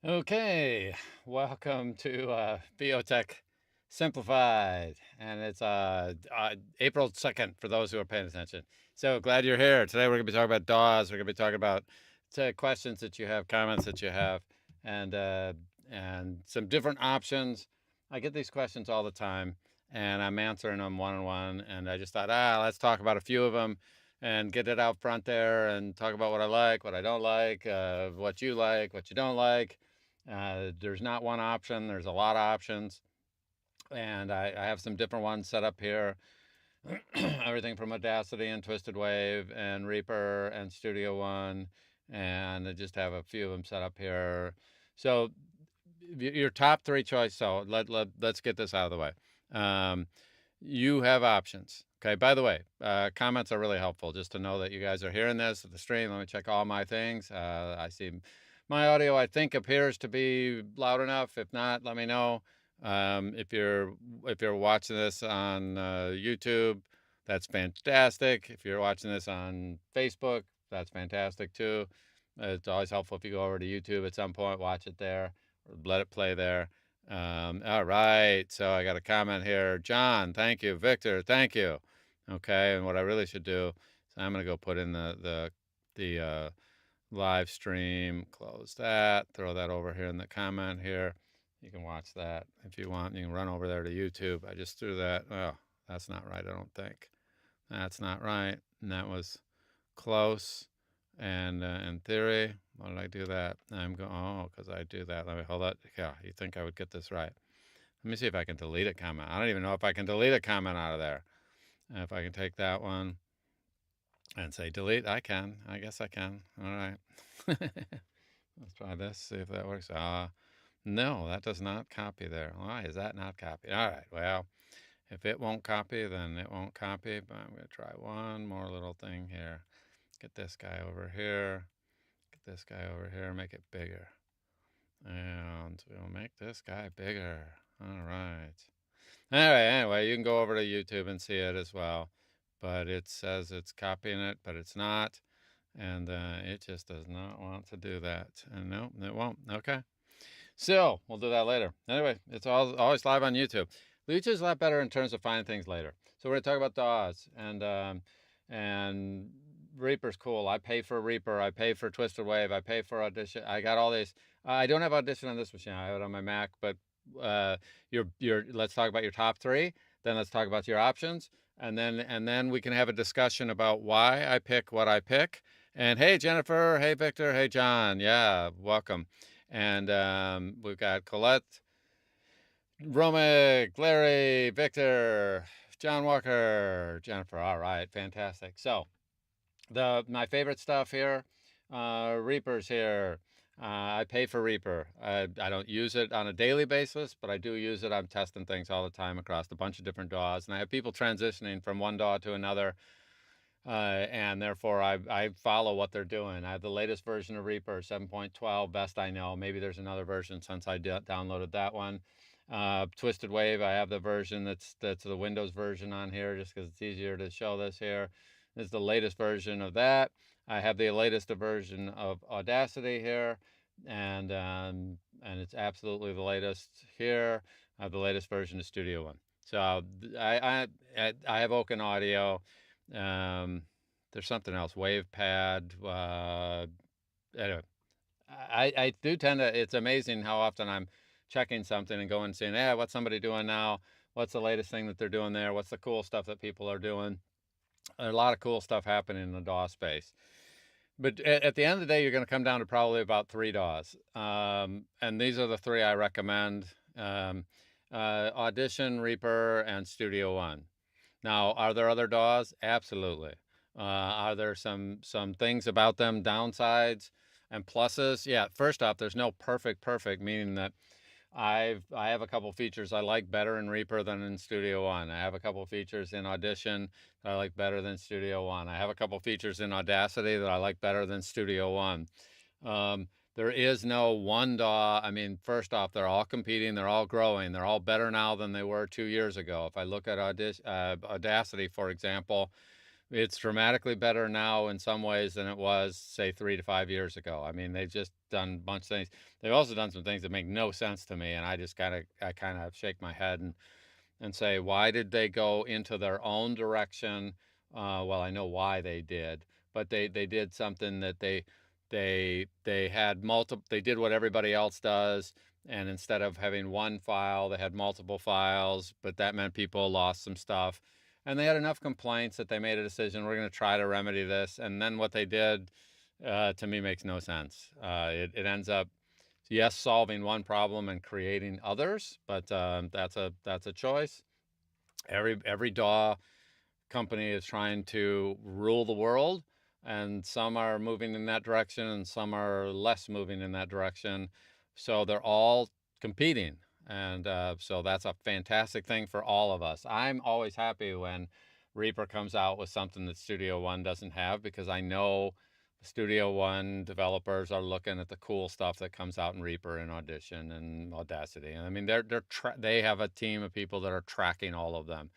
Okay, welcome to Biotech Simplified, and it's April 2nd for those who are paying attention. So glad you're here. Today we're going to be talking about DAWs. We're going to be talking about questions that you have, comments that you have, and some different options. I get these questions all the time, and I'm answering them one-on-one, and I just thought, let's talk about a few of them and get it out front there and talk about what I like, what I don't like, what you like, what you don't like. There's not one option, there's a lot of options, and I have some different ones set up here. Everything from Audacity and Twisted Wave and Reaper and Studio One, and I just have a few of them set up here. So your top three choice. So let's get this out of the way. You have options. Okay. By the way, comments are really helpful just to know that you guys are hearing this at the stream. Let me check all my things. I see my audio, I think, appears to be loud enough. If not, let me know. If you're watching this on YouTube, that's fantastic. If you're watching this on Facebook, that's fantastic too. It's always helpful if you go over to YouTube at some point, watch it there, or let it play there. All right, so I got a comment here. John, thank you. Victor, thank you. Okay, and what I really should do is I'm going to go put in the live stream, close that, throw that over here in the comment here. You can watch that if you want. You can run over there to YouTube. I just threw that. Oh, that's not right, I don't think. That's not right. And that was close. And in theory, why did I do that? I'm going, because I do that. Let me hold that. Yeah, you think I would get this right. Let me see if I can delete a comment. I don't even know if I can delete a comment out of there. If I can take that one and say delete, I can. I guess I can. All right. Let's try this, see if that works. No, that does not copy there. Why is that not copied? All right, well, if it won't copy, then it won't copy, but I'm going to try one more little thing here. Get this guy over here. Get this guy over here, make it bigger. And we'll make this guy bigger. All right. Anyway, you can go over to YouTube and see it as well. But it says it's copying it, but it's not. And it just does not want to do that. And no, it won't. Okay. So we'll do that later. Anyway, it's always live on YouTube. YouTube's a lot better in terms of finding things later. So we're going to talk about DAWs. And Reaper's cool. I pay for Reaper. I pay for Twisted Wave. I pay for Audition. I got all these. I don't have Audition on this machine. I have it on my Mac. But let's talk about your top three. Then let's talk about your options. And then we can have a discussion about why I pick what I pick. And hey, Jennifer. Hey, Victor. Hey, John. Yeah, welcome. And we've got Colette, Romick, Larry, Victor, John Walker, Jennifer. All right, fantastic. So my favorite stuff here, Reaper's here. I pay for Reaper. I don't use it on a daily basis, but I do use it. I'm testing things all the time across a bunch of different DAWs, and I have people transitioning from one DAW to another. And therefore I follow what they're doing. I have the latest version of Reaper, 7.12, best I know. Maybe there's another version since I downloaded that one. Twisted Wave, I have the version that's the Windows version on here, just because it's easier to show this here. This is the latest version of that. I have the latest version of Audacity here, and it's absolutely the latest here. I have the latest version of Studio One. So I have Open Audio. There's something else, WavePad. Anyway, I do tend to, it's amazing how often I'm checking something and going and seeing, what's somebody doing now? What's the latest thing that they're doing there? What's the cool stuff that people are doing? There's a lot of cool stuff happening in the DAW space. But at the end of the day, you're going to come down to probably about 3 DAWs. And these are the 3 I recommend. Audition, Reaper, and Studio One. Now, are there other DAWs? Absolutely. Are there some things about them, downsides and pluses? Yeah, first off, there's no perfect, meaning that I have a couple features I like better in Reaper than in Studio One. I have a couple features in Audition that I like better than Studio One. I have a couple features in Audacity that I like better than Studio One. There is no one DAW. I mean, first off, they're all competing. They're all growing. They're all better now than they were 2 years ago. If I look at Audacity, for example, It's dramatically better now in some ways than it was, say, 3 to 5 years ago. I mean, they've just done a bunch of things. They've also done some things that make no sense to me, and I kind of shake my head and say, why did they go into their own direction? Well, I know why they did, but they did something that they had multiple. They did what everybody else does, and instead of having one file, they had multiple files. But that meant people lost some stuff, and they had enough complaints that they made a decision. We're going to try to remedy this, and then what they did, to me, makes no sense. It ends up, yes, solving one problem and creating others, but that's a choice. Every DAW company is trying to rule the world, and some are moving in that direction, and some are less moving in that direction. So they're all competing, and so that's a fantastic thing for all of us. I'm always happy when Reaper comes out with something that Studio One doesn't have, because I know Studio One developers are looking at the cool stuff that comes out in Reaper and Audition and Audacity. And I mean, they have a team of people that are tracking all of them.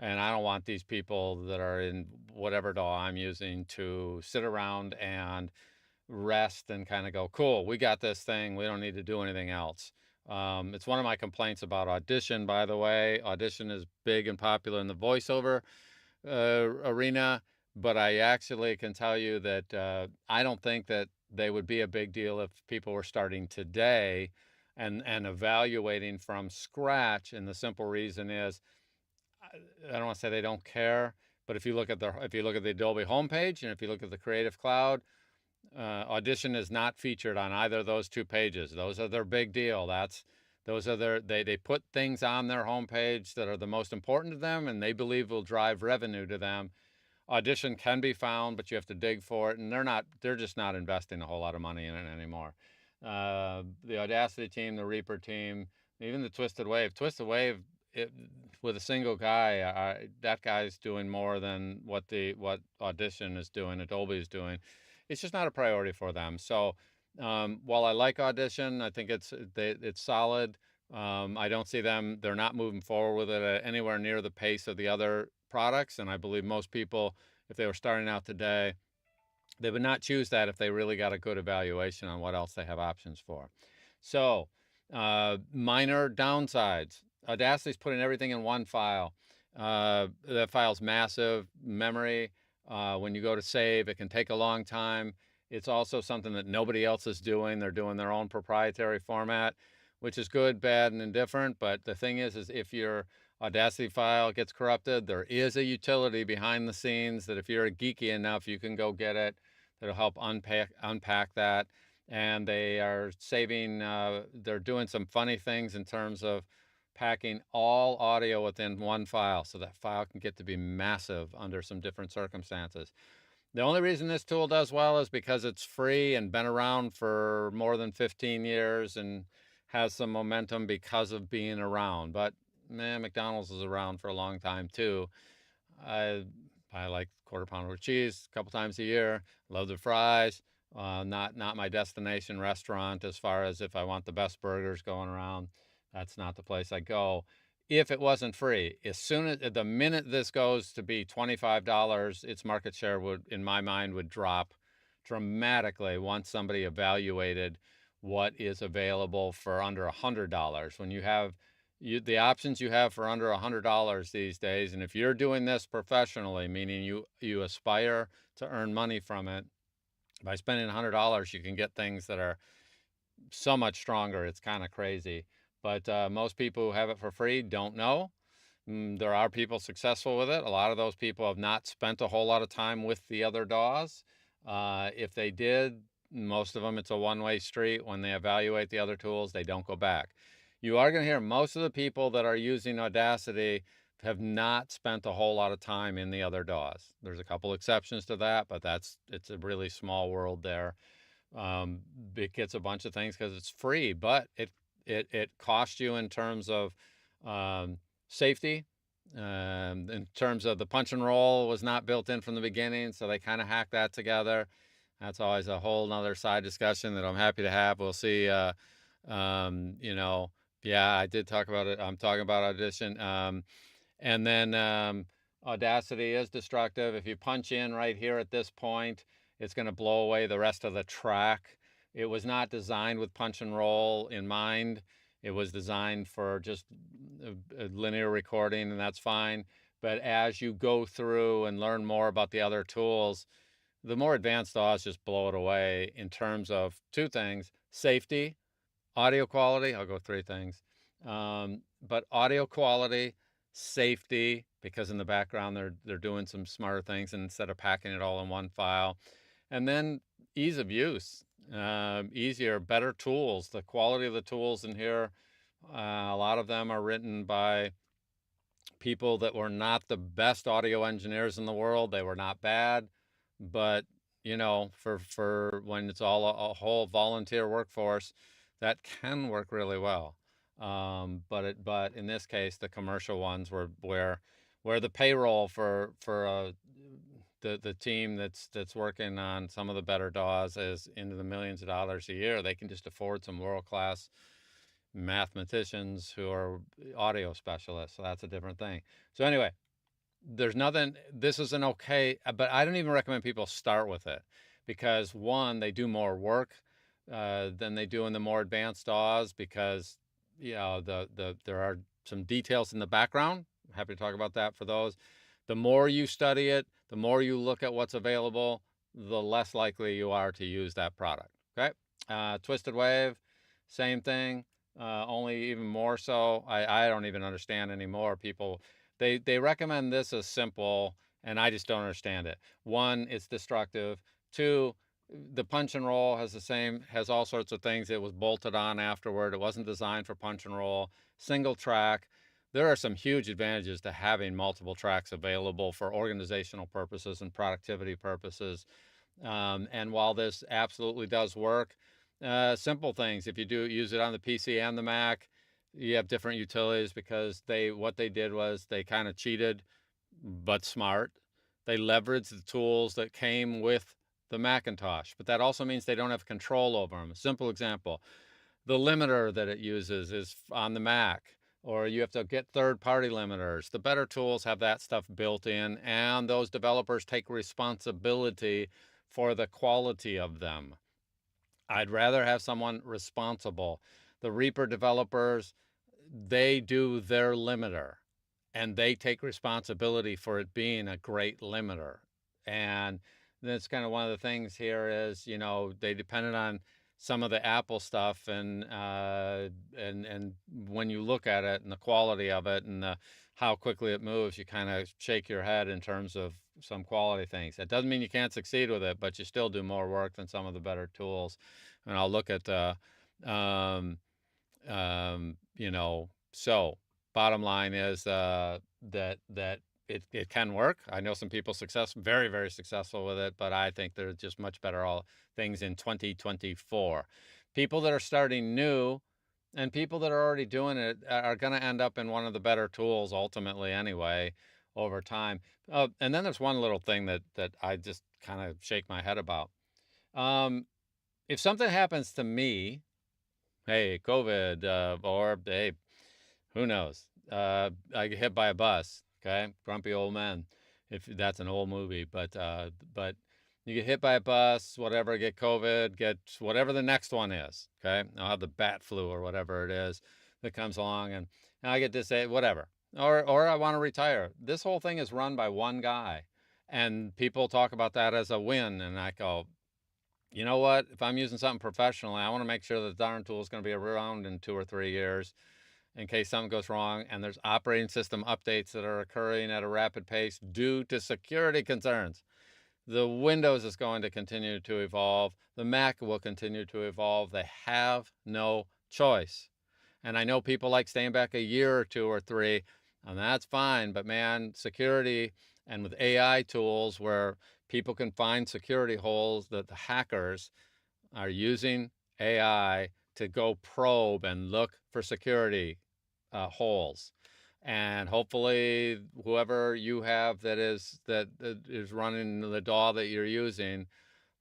And I don't want these people that are in whatever DAW I'm using to sit around and rest and kind of go, cool, we got this thing. We don't need to do anything else. It's one of my complaints about Audition, by the way. Audition is big and popular in the voiceover arena, but I actually can tell you that I don't think that they would be a big deal if people were starting today and evaluating from scratch. And the simple reason is, I don't want to say they don't care, but if you look at the Adobe homepage, and if you look at the Creative Cloud, Audition is not featured on either of those two pages. Those are their big deal. Those are they put things on their homepage that are the most important to them, and they believe will drive revenue to them. Audition can be found, but you have to dig for it, and they're just not investing a whole lot of money in it anymore. The Audacity team, the Reaper team, even the Twisted Wave, with a single guy, that guy's doing more than what Audition is doing, Adobe is doing. It's just not a priority for them. So while I like Audition, I think it's solid. I don't see them, they're not moving forward with it at anywhere near the pace of the other products. And I believe most people, if they were starting out today, they would not choose that if they really got a good evaluation on what else they have options for. So minor downsides. Audacity's putting everything in one file. That file's massive. Memory, when you go to save, it can take a long time. It's also something that nobody else is doing. They're doing their own proprietary format, which is good, bad, and indifferent. But the thing is if your Audacity file gets corrupted, there is a utility behind the scenes that if you're geeky enough, you can go get it. That'll help unpack that. And they are saving, they're doing some funny things in terms of packing all audio within one file, so that file can get to be massive under some different circumstances. The only reason this tool does well is because it's free and been around for more than 15 years and has some momentum because of being around. But man, McDonald's is around for a long time too. I like quarter pounder with cheese a couple times a year. Love the fries. Not my destination restaurant as far as if I want the best burgers going around. That's not the place I go. If it wasn't free, the minute this goes to be $25, its market share would, in my mind, would drop dramatically once somebody evaluated what is available for under $100. When you have the options you have for under $100 these days, and if you're doing this professionally, meaning you aspire to earn money from it, by spending $100, you can get things that are so much stronger. It's kind of crazy. But most people who have it for free don't know. There are people successful with it. A lot of those people have not spent a whole lot of time with the other DAWs. If they did, most of them, it's a one-way street. When they evaluate the other tools, they don't go back. You are going to hear most of the people that are using Audacity have not spent a whole lot of time in the other DAWs. There's a couple exceptions to that, but it's a really small world there. It gets a bunch of things because it's free, but it costs you in terms of safety. In terms of the punch and roll was not built in from the beginning, so they kind of hacked that together. That's always a whole nother side discussion that I'm happy to have. We'll see. Yeah, I did talk about it. I'm talking about Audition. And then Audacity is destructive. If you punch in right here at this point, it's going to blow away the rest of the track. It was not designed with punch and roll in mind. It was designed for just a linear recording, and that's fine. But as you go through and learn more about the other tools, the more advanced DAWs just blow it away in terms of two things: safety, audio quality. I'll go three things. But audio quality, safety, because in the background they're doing some smarter things instead of packing it all in one file, and then ease of use, easier, better tools. The quality of the tools in here, a lot of them are written by people that were not the best audio engineers in the world. They were not bad, but you know, for when it's all a whole volunteer workforce, that can work really well. But in this case, the commercial ones were where the payroll for the team that's working on some of the better DAWs is into the millions of dollars a year. They can just afford some world class mathematicians who are audio specialists. So that's a different thing. So anyway, there's nothing, this is an okay, but I don't even recommend people start with it because one, they do more work than they do in the more advanced DAWs because, you know, there are some details in the background. I'm happy to talk about that for those. The more you study it, the more you look at what's available, the less likely you are to use that product. Okay. Twisted Wave, same thing. Only even more so. I don't even understand anymore. People, they recommend this as simple, and I just don't understand it. One, it's destructive. Two, the punch and roll has all sorts of things. It was bolted on afterward. It wasn't designed for punch and roll. Single track. There are some huge advantages to having multiple tracks available for organizational purposes and productivity purposes. And while this absolutely does work, simple things. If you do use it on the PC and the Mac, you have different utilities because what they did was they kind of cheated, but smart. They leveraged the tools that came with the Macintosh, but that also means they don't have control over them. A simple example: the limiter that it uses is on the Mac, or you have to get third-party limiters. The better tools have that stuff built in, and those developers take responsibility for the quality of them. I'd rather have someone responsible. The Reaper developers, they do their limiter and they take responsibility for it being a great limiter. And that's kind of one of the things here is, you know, they depended on some of the Apple stuff, and when you look at it and the quality of it and how quickly it moves, you kind of shake your head in terms of some quality things. That doesn't mean you can't succeed with it, but you still do more work than some of the better tools. And I'll look at um, you know, so bottom line is that it can work. I know some people very, very successful with it, but I think there's just much better all things in 2024. People that are starting new and people that are already doing it are going to end up in one of the better tools ultimately anyway over time. And then there's one little thing that I just kind of shake my head about. If something happens to me, hey, COVID, or hey, who knows? I get hit by a bus. Okay, grumpy old men. If that's an old movie, but you get hit by a bus, whatever, get COVID, get whatever the next one is. Okay, I'll have the bat flu or whatever it is that comes along, and I get this, whatever, or I want to retire. This whole thing is run by one guy, and people talk about that as a win, and I go, you know what? If I'm using something professionally, I want to make sure that the darn tool is going to be around in 2 or 3 years in case something goes wrong. And there's operating system updates that are occurring at a rapid pace due to security concerns. The Windows is going to continue to evolve. The Mac will continue to evolve. They have no choice. And I know people like staying back a year or 2 or 3, and that's fine. But man, security, and with AI tools where people can find security holes, that the hackers are using AI to go probe and look for security holes. And hopefully whoever you have that is running the DAW that you're using,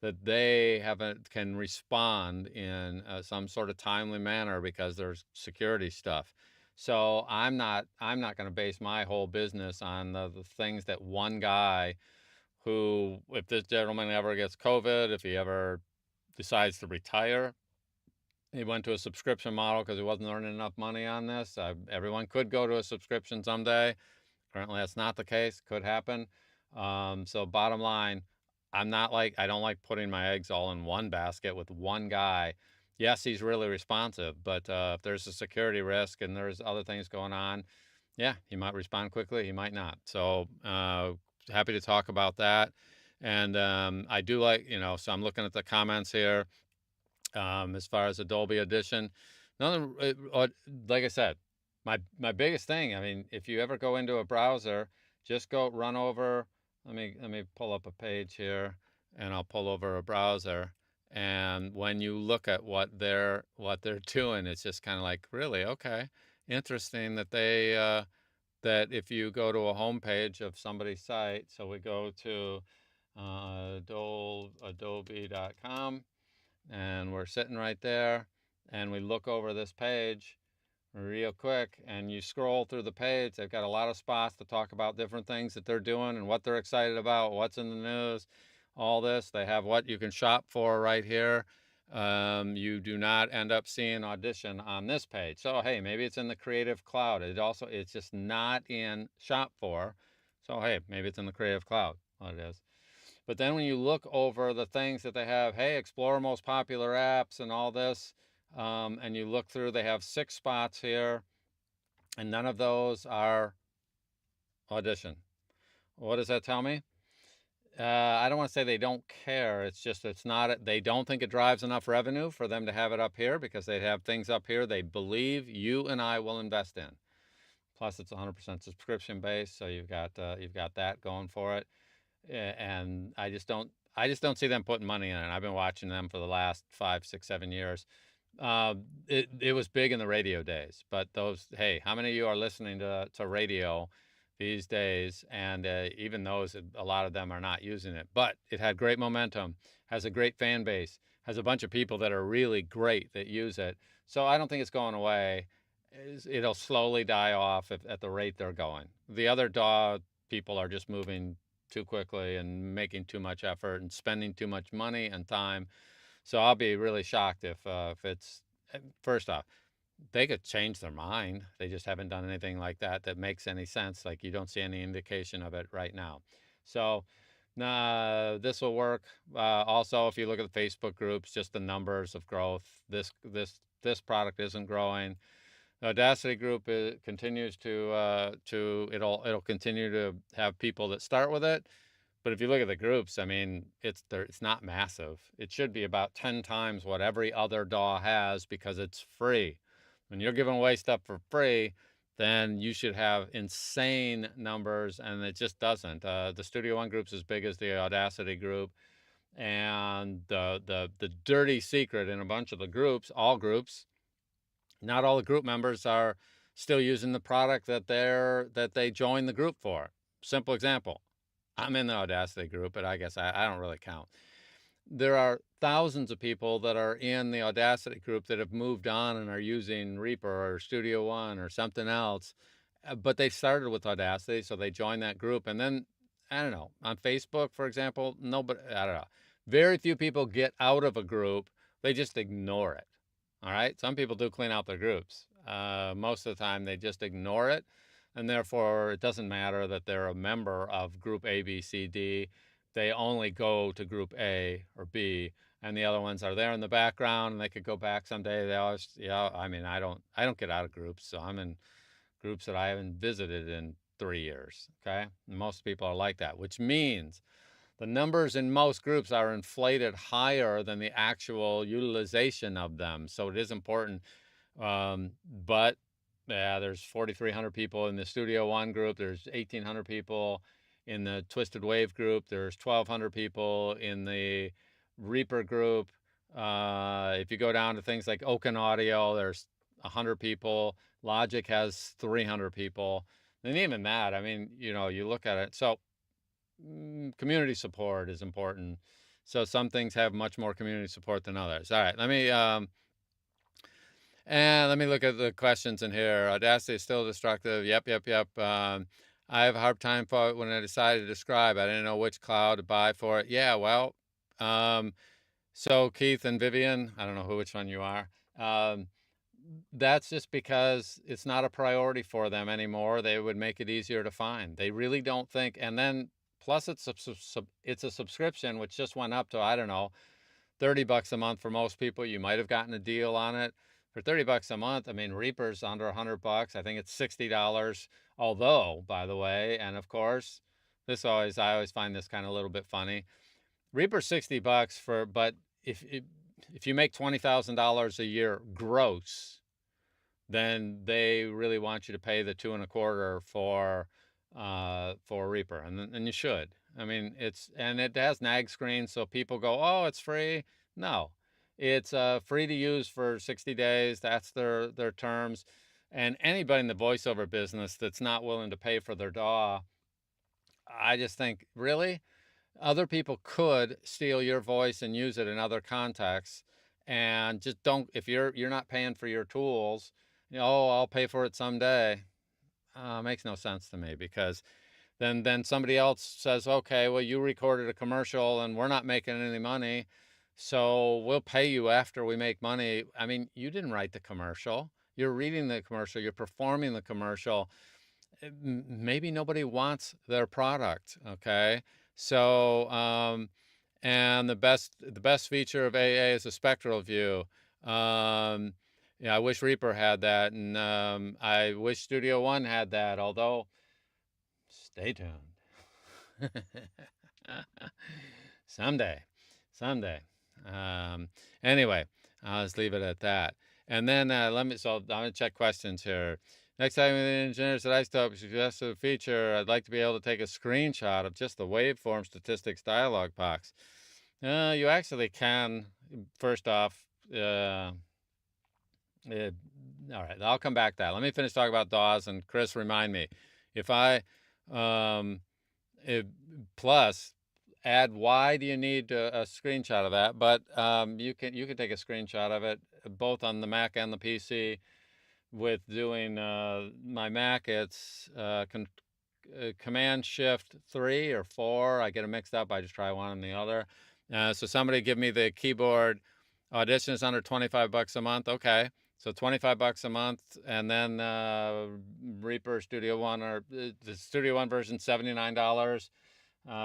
that they can respond in some sort of timely manner because there's security stuff. So I'm not going to base my whole business on the things that one guy who, if this gentleman ever gets COVID, if he ever decides to retire, he went to a subscription model because he wasn't earning enough money on this. Everyone could go to a subscription someday. Currently, that's not the case. Could happen. So bottom line, I don't like putting my eggs all in one basket with one guy. Yes, he's really responsive, but if there's a security risk and there's other things going on, yeah, he might respond quickly. He might not. So happy to talk about that. And I do like, so I'm looking at the comments here as far as Adobe Audition. None like I said, my biggest thing. I mean, if you ever go into a browser, just go run over. Let me pull up a page here, and I'll pull over a browser. And when you look at what they're doing, it's just kind of like, really, okay, interesting that that if you go to a home page of somebody's site, so we go to adobe.com, and we're sitting right there, and we look over this page real quick, and you scroll through the page. They've got a lot of spots to talk about different things that they're doing and what they're excited about, what's in the news, all this. They have what you can shop for right here. You do not end up seeing Audition on this page. So hey, maybe it's in the Creative Cloud. It's just not in shop for. So hey, maybe it's in the Creative Cloud. What it is. But then when you look over the things that they have, hey, explore most popular apps and all this, and you look through, they have 6 spots here, and none of those are Audition. What does that tell me? I don't want to say they don't care. It's just they don't think it drives enough revenue for them to have it up here, because they have things up here they believe you and I will invest in. Plus, it's 100% subscription based, so you've got that going for it. And I just don't see them putting money in it. I've been watching them for the last 5, 6, 7 years. It was big in the radio days, but hey, how many of you are listening to radio these days? And even those, a lot of them are not using it, but it had great momentum, has a great fan base, has a bunch of people that are really great that use it. So I don't think it's going away. It'll slowly die off at the rate they're going. The other DAW people are just moving too quickly and making too much effort and spending too much money and time. So I'll be really shocked if it's, first off, they could change their mind. They just haven't done anything like that makes any sense. Like, you don't see any indication of it right now. So this will work. Also, if you look at the Facebook groups, just the numbers of growth, this product isn't growing. The Audacity group continues it'll continue to have people that start with it. But if you look at the groups, I mean, it's not massive. It should be about 10 times what every other DAW has, because it's free. When you're giving away stuff for free, then you should have insane numbers, and it just doesn't. The Studio One group's as big as the Audacity group, and the dirty secret in a bunch of the groups, all groups, not all the group members are still using the product that they joined the group for. Simple example. I'm in the Audacity group, but I guess I don't really count. There are thousands of people that are in the Audacity group that have moved on and are using Reaper or Studio One or something else, but they started with Audacity, so they joined that group. And then, I don't know, on Facebook, for example, nobody, I don't know, very few people get out of a group. They just ignore it. All right. Some people do clean out their groups. Most of the time, they just ignore it. And therefore, it doesn't matter that they're a member of group A, B, C, D. They only go to group A or B, and the other ones are there in the background, and they could go back someday. They always, I mean, I don't get out of groups, so I'm in groups that I haven't visited in 3 years. Okay. And most people are like that, which means the numbers in most groups are inflated higher than the actual utilization of them. So it is important. But yeah, there's 4,300 people in the Studio One group. There's 1,800 people in the Twisted Wave group. There's 1,200 people in the Reaper group. If you go down to things like Oaken Audio, there's 100 people. Logic has 300 people. And even that, I mean, you look at it. So community support is important. So some things have much more community support than others. All right, let me And let me look at the questions in here. Audacity is still destructive. Yep. I have a hard time for it when I decided to describe. I didn't know which cloud to buy for it. Yeah, well, so Keith and Vivian, I don't know which one you are. Um, that's just because it's not a priority for them anymore. They would make it easier to find. They really don't think. And then plus it's a subscription, which just went up to, I don't know, $30 a month for most people. You might have gotten a deal on it for $30 a month. I mean, Reaper's under $100. I think it's $60. Although, by the way, and of course, I always find this kind of a little bit funny. Reaper's $60 for, but if you make $20,000 a year gross, then they really want you to pay the 2.25 for Reaper, and you should. I mean, it has nag screens, so people go, oh, it's free. No, it's free to use for 60 days. That's their terms. And anybody in the voiceover business that's not willing to pay for their DAW, I just think, really, other people could steal your voice and use it in other contexts, and just don't. If you're not paying for your tools, oh, I'll pay for it someday. Makes no sense to me, because then somebody else says, okay, well, you recorded a commercial and we're not making any money, so we'll pay you after we make money. I mean, you didn't write the commercial. You're reading the commercial. You're performing the commercial. Maybe nobody wants their product. Okay, so and the best feature of AA is a spectral view. Yeah, I wish Reaper had that, and I wish Studio One had that. Although, stay tuned. someday. Anyway, I'll just leave it at that. And then I'm gonna check questions here. Next time the engineers at iStope suggested a feature, I'd like to be able to take a screenshot of just the waveform statistics dialog box. You actually can. First off, all right, I'll come back to that. Let me finish talking about DAWs, and Chris, remind me. If I, plus, add why do you need a screenshot of that, but you can take a screenshot of it both on the Mac and the PC. With doing my Mac, it's Command Shift 3 or 4. I get them mixed up. I just try one and the other. So somebody give me the keyboard. Audition is under $25 a month. Okay, so $25 a month, and then Reaper Studio One, or the Studio One version, $79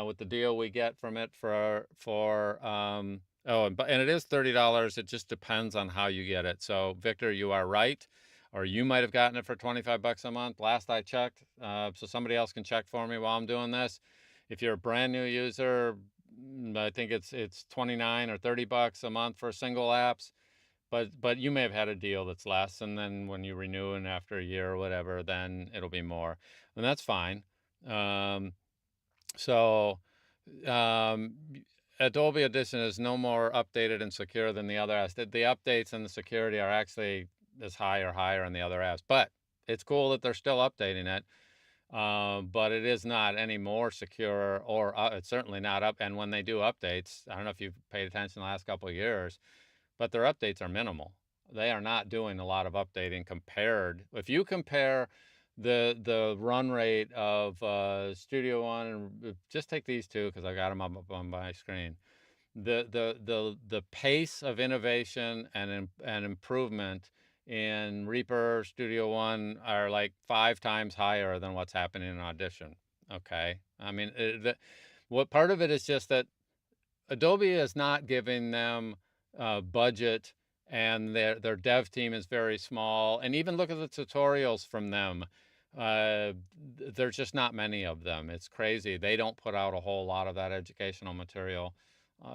with the deal we get from it for and it is $30. It just depends on how you get it. So Victor, you are right. Or you might have gotten it for $25 a month. Last I checked, so somebody else can check for me while I'm doing this. If you're a brand new user, I think it's 29 or $30 a month for single apps. But you may have had a deal that's less, and then when you renew and after a year or whatever, then it'll be more, and that's fine. So Adobe Audition is no more updated and secure than the other apps. The updates and the security are actually as high or higher in the other apps, but it's cool that they're still updating it. But it is not any more secure, or it's certainly not up. And when they do updates, I don't know if you've paid attention the last couple of years, but their updates are minimal. They are not doing a lot of updating compared. If you compare the run rate of Studio One, and just take these two because I got them up on my screen. The pace of innovation and improvement in Reaper Studio One are like 5 times higher than what's happening in Audition. Okay, I mean, what part of it is just that Adobe is not giving them budget, and their dev team is very small. And even look at the tutorials from them. There's just not many of them. It's crazy. They don't put out a whole lot of that educational material.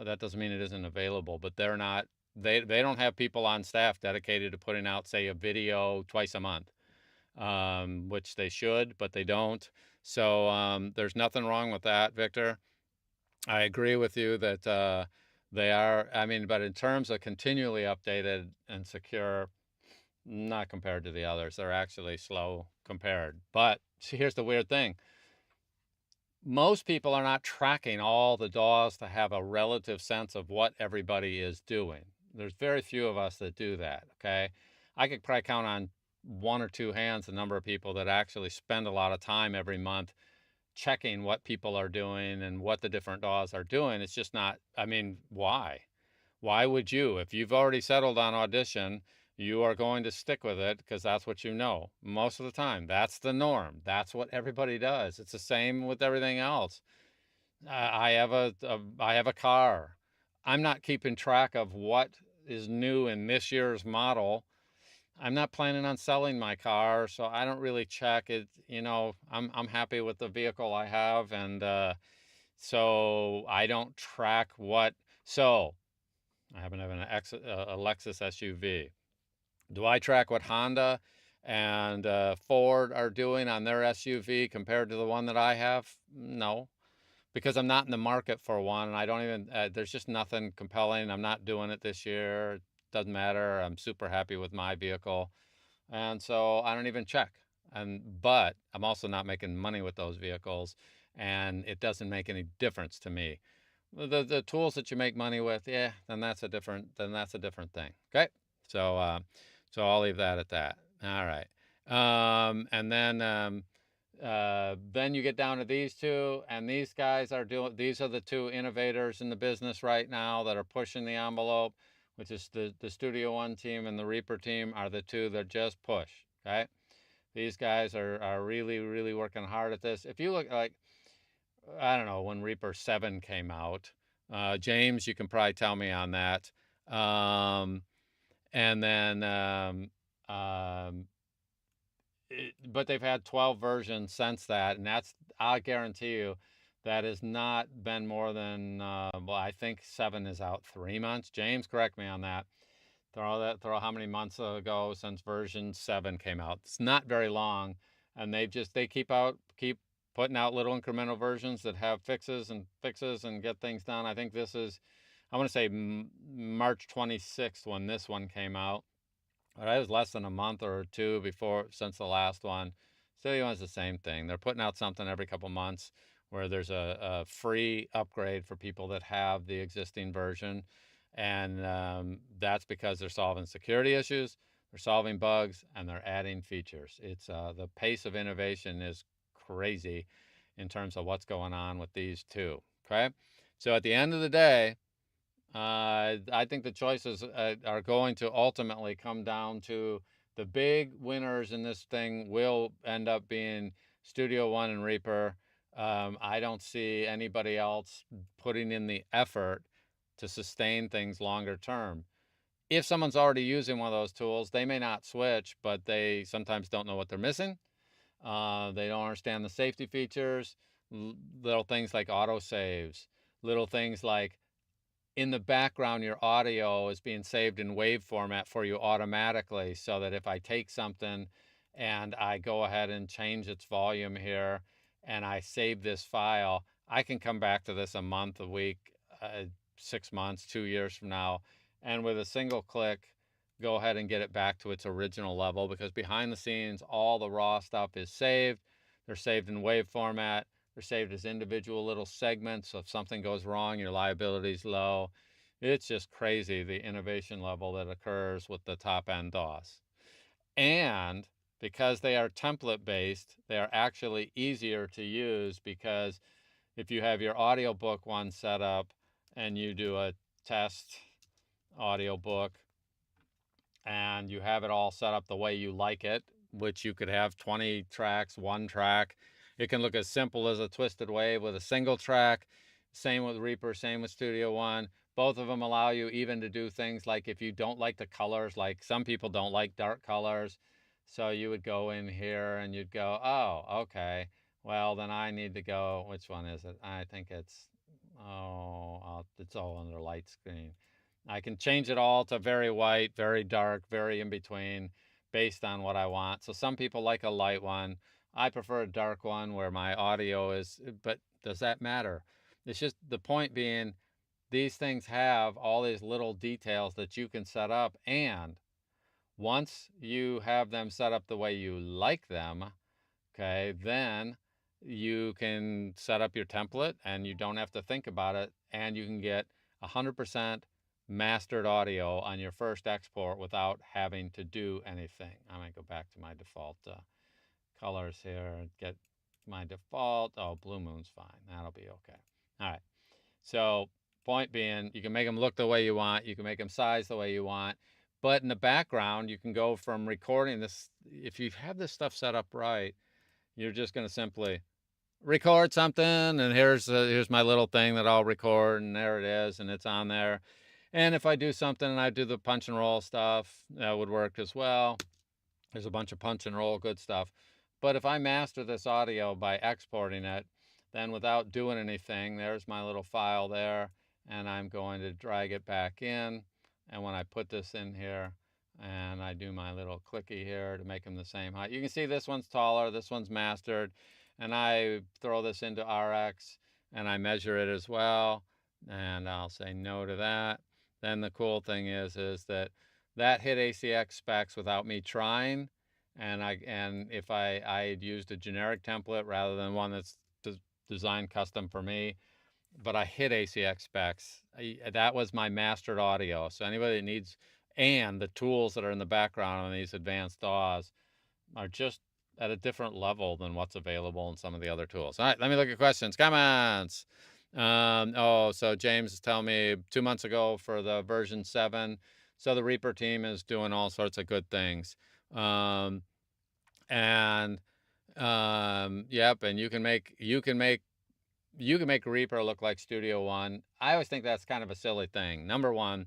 That doesn't mean it isn't available, but they're not. They don't have people on staff dedicated to putting out, say, a video twice a month, which they should, but they don't. So there's nothing wrong with that, Victor. I agree with you that they are. I mean, but in terms of continually updated and secure, not compared to the others. They're actually slow compared. But see, here's the weird thing. Most people are not tracking all the DAWs to have a relative sense of what everybody is doing. There's very few of us that do that, okay? I could probably count on one or two hands the number of people that actually spend a lot of time every month checking what people are doing and what the different DAWs are doing. It's just not, I mean, why? Why would you? If you've already settled on Audition, you are going to stick with it because that's what you know. Most of the time, that's the norm. That's what everybody does. It's the same with everything else. I have I have a car. I'm not keeping track of what is new in this year's model. I'm not planning on selling my car, so I don't really check it. You know, I'm happy with the vehicle I have, and so I don't track what. So I happen to have a Lexus SUV. Do I track what Honda and Ford are doing on their SUV compared to the one that I have? No, because I'm not in the market for one, and I don't even. There's just nothing compelling. I'm not doing it this year. It doesn't matter. I'm super happy with my vehicle, and so I don't even check. But I'm also not making money with those vehicles, and it doesn't make any difference to me. The tools that you make money with, yeah, then that's a different thing. Okay, so so I'll leave that at that. All right, and then you get down to these two, and these guys are doing. These are the two innovators in the business right now that are pushing the envelope, which is the Studio One team and the Reaper team are the two that just push. Okay, these guys are really working hard at this. If you look like, I don't know, when Reaper 7 came out, James, you can probably tell me on that. Um, and then um, but they've had 12 versions since that, and that's, I guarantee you, that has not been more than well, I think 7 is out 3 months. James, correct me on that. Throw how many months ago since version 7 came out. It's not very long, and they keep putting out little incremental versions that have fixes and get things done. I think this is, I want to say March 26th when this one came out. It was less than a month or two before since the last one. Studio One's the same thing. They're putting out something every couple months where there's a free upgrade for people that have the existing version, and that's because they're solving security issues, they're solving bugs, and they're adding features. It's the pace of innovation is crazy in terms of what's going on with these two. Okay, so at the end of the day, I think the choices are going to ultimately come down to the big winners in this thing will end up being Studio One and Reaper. I don't see anybody else putting in the effort to sustain things longer term. If someone's already using one of those tools, they may not switch, but they sometimes don't know what they're missing. They don't understand the safety features, little things like autosaves, little things like in the background, your audio is being saved in wave format for you automatically, so that if I take something and I go ahead and change its volume here and I save this file, I can come back to this a month, a week, 6 months, 2 years from now, and with a single click, go ahead and get it back to its original level, because behind the scenes, all the raw stuff is saved. They're saved in wave format. They're saved as individual little segments. So if something goes wrong, your liability is low. It's just crazy, the innovation level that occurs with the top end DAWs. And because they are template based, they are actually easier to use, because if you have your audiobook one set up and you do a test audiobook and you have it all set up the way you like it, which you could have 20 tracks, one track. It can look as simple as a twisted wave with a single track. Same with Reaper, same with Studio One. Both of them allow you even to do things like, if you don't like the colors, like some people don't like dark colors, so you would go in here and you'd go, oh, okay, well then I need to go, which one is it? I think it's, oh, it's all under light screen. I can change it all to very white, very dark, very in between, based on what I want. So some people like a light one. I prefer a dark one where my audio is, but does that matter? It's just the point being, these things have all these little details that you can set up, and once you have them set up the way you like them, okay, then you can set up your template and you don't have to think about it, and you can get 100% mastered audio on your first export without having to do anything. I'm going to go back to my default colors here and get my default. Oh, Blue Moon's fine. That'll be okay. All right. So point being, you can make them look the way you want. You can make them size the way you want. But in the background, you can go from recording this. If you have this stuff set up right, you're just going to simply record something, and here's my little thing that I'll record, and there it is, and it's on there. And if I do something and I do the punch and roll stuff, that would work as well. There's a bunch of punch and roll good stuff. But if I master this audio by exporting it, then without doing anything, there's my little file there, and I'm going to drag it back in. And when I put this in here, and I do my little clicky here to make them the same height, you can see this one's taller, this one's mastered, and I throw this into RX, and I measure it as well, and I'll say no to that. Then the cool thing is that hit ACX specs without me trying, and if I had used a generic template rather than one that's designed custom for me, but I hit ACX specs. That was my mastered audio. So anybody that needs, and the tools that are in the background on these advanced DAWs are just at a different level than what's available in some of the other tools. All right, let me look at questions, comments. So James is telling me 2 months ago for the version 7. So the Reaper team is doing all sorts of good things. Yep, and you can make Reaper look like Studio One. I always think that's kind of a silly thing. Number one,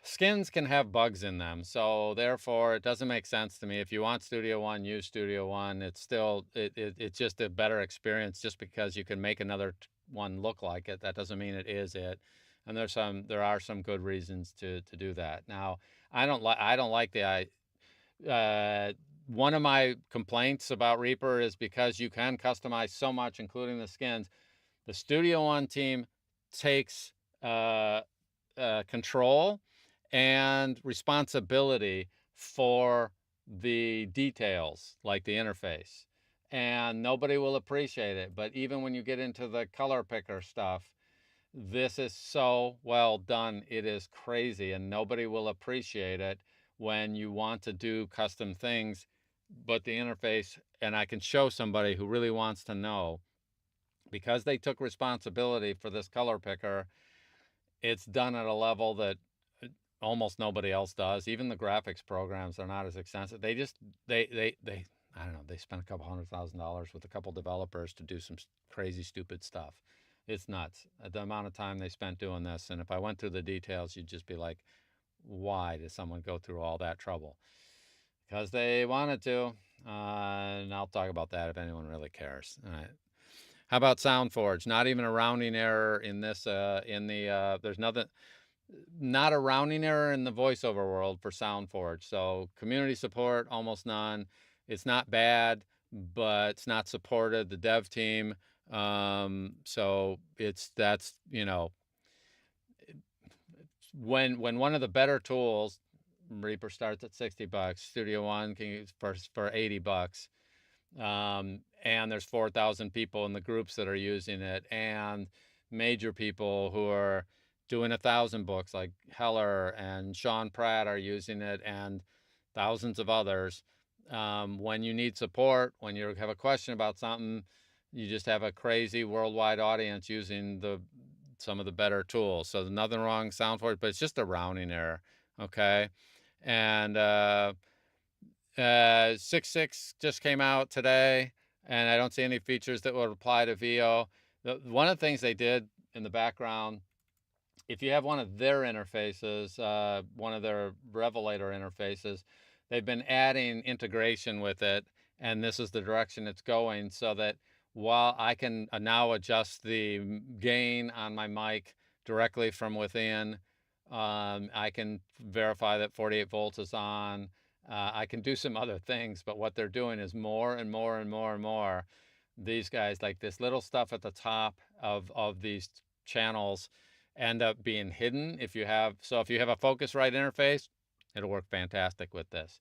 skins can have bugs in them, so therefore it doesn't make sense to me. If you want Studio One, use Studio One. It's still it's just a better experience. Just because you can make another one look like it, that doesn't mean it is it. And there are some good reasons to do that. Now, I don't like the one of my complaints about Reaper is because you can customize so much, including the skins. The Studio One team takes control and responsibility for the details, like the interface, and nobody will appreciate it. But even when you get into the color picker stuff, this is so well done. It is crazy, and nobody will appreciate it when you want to do custom things. But the interface, and I can show somebody who really wants to know, because they took responsibility for this color picker, it's done at a level that almost nobody else does. Even the graphics programs are not as extensive. They I don't know, they spent a couple $100,000 with a couple developers to do some crazy stupid stuff. It's nuts, the amount of time they spent doing this. And if I went through the details, you'd just be like, why did someone go through all that trouble? Because they wanted to. And I'll talk about that if anyone really cares. All right. How about SoundForge? Not even a rounding error in this. There's not a rounding error in the voiceover world for SoundForge. So community support, almost none. It's not bad, but it's not supported. The dev team. So that's when one of the better tools, Reaper starts at $60. Studio One can use for $80. And there's 4,000 people in the groups that are using it, and major people who are doing 1,000 books like Heller and Sean Pratt are using it, and thousands of others. When you need support, when you have a question about something, you just have a crazy worldwide audience using some of the better tools. So there's nothing wrong with SoundForge, but it's just a rounding error. Okay. And 6.6 just came out today, and I don't see any features that would apply to VO. One of the things they did in the background, if you have one of their interfaces, one of their Revelator interfaces, they've been adding integration with it, and this is the direction it's going, so that while I can now adjust the gain on my mic directly from within, I can verify that 48 volts is on. I can do some other things, but what they're doing is more and more and more and more. These guys, like this little stuff at the top of these channels, end up being hidden. If you have a Focusrite interface, it'll work fantastic with this.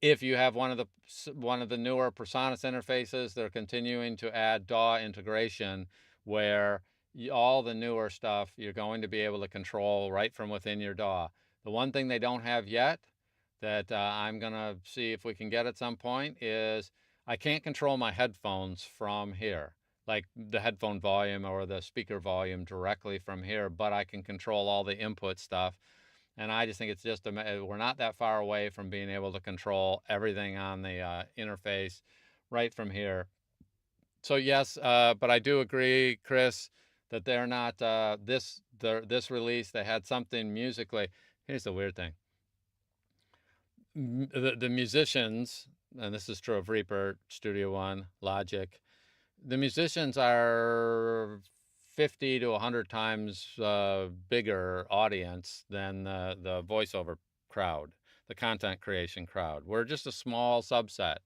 If you have one of the newer PreSonus interfaces, they're continuing to add DAW integration, where all the newer stuff you're going to be able to control right from within your DAW. The one thing they don't have yet that I'm going to see if we can get at some point is I can't control my headphones from here, like the headphone volume or the speaker volume directly from here, but I can control all the input stuff. And I just think it's just, we're not that far away from being able to control everything on the interface right from here. So yes, but I do agree, Chris, that they're not, this release, they had something musically. Here's the weird thing. The musicians, and this is true of Reaper, Studio One, Logic, the musicians are 50 to 100 times bigger audience than the voiceover crowd, the content creation crowd. We're just a small subset.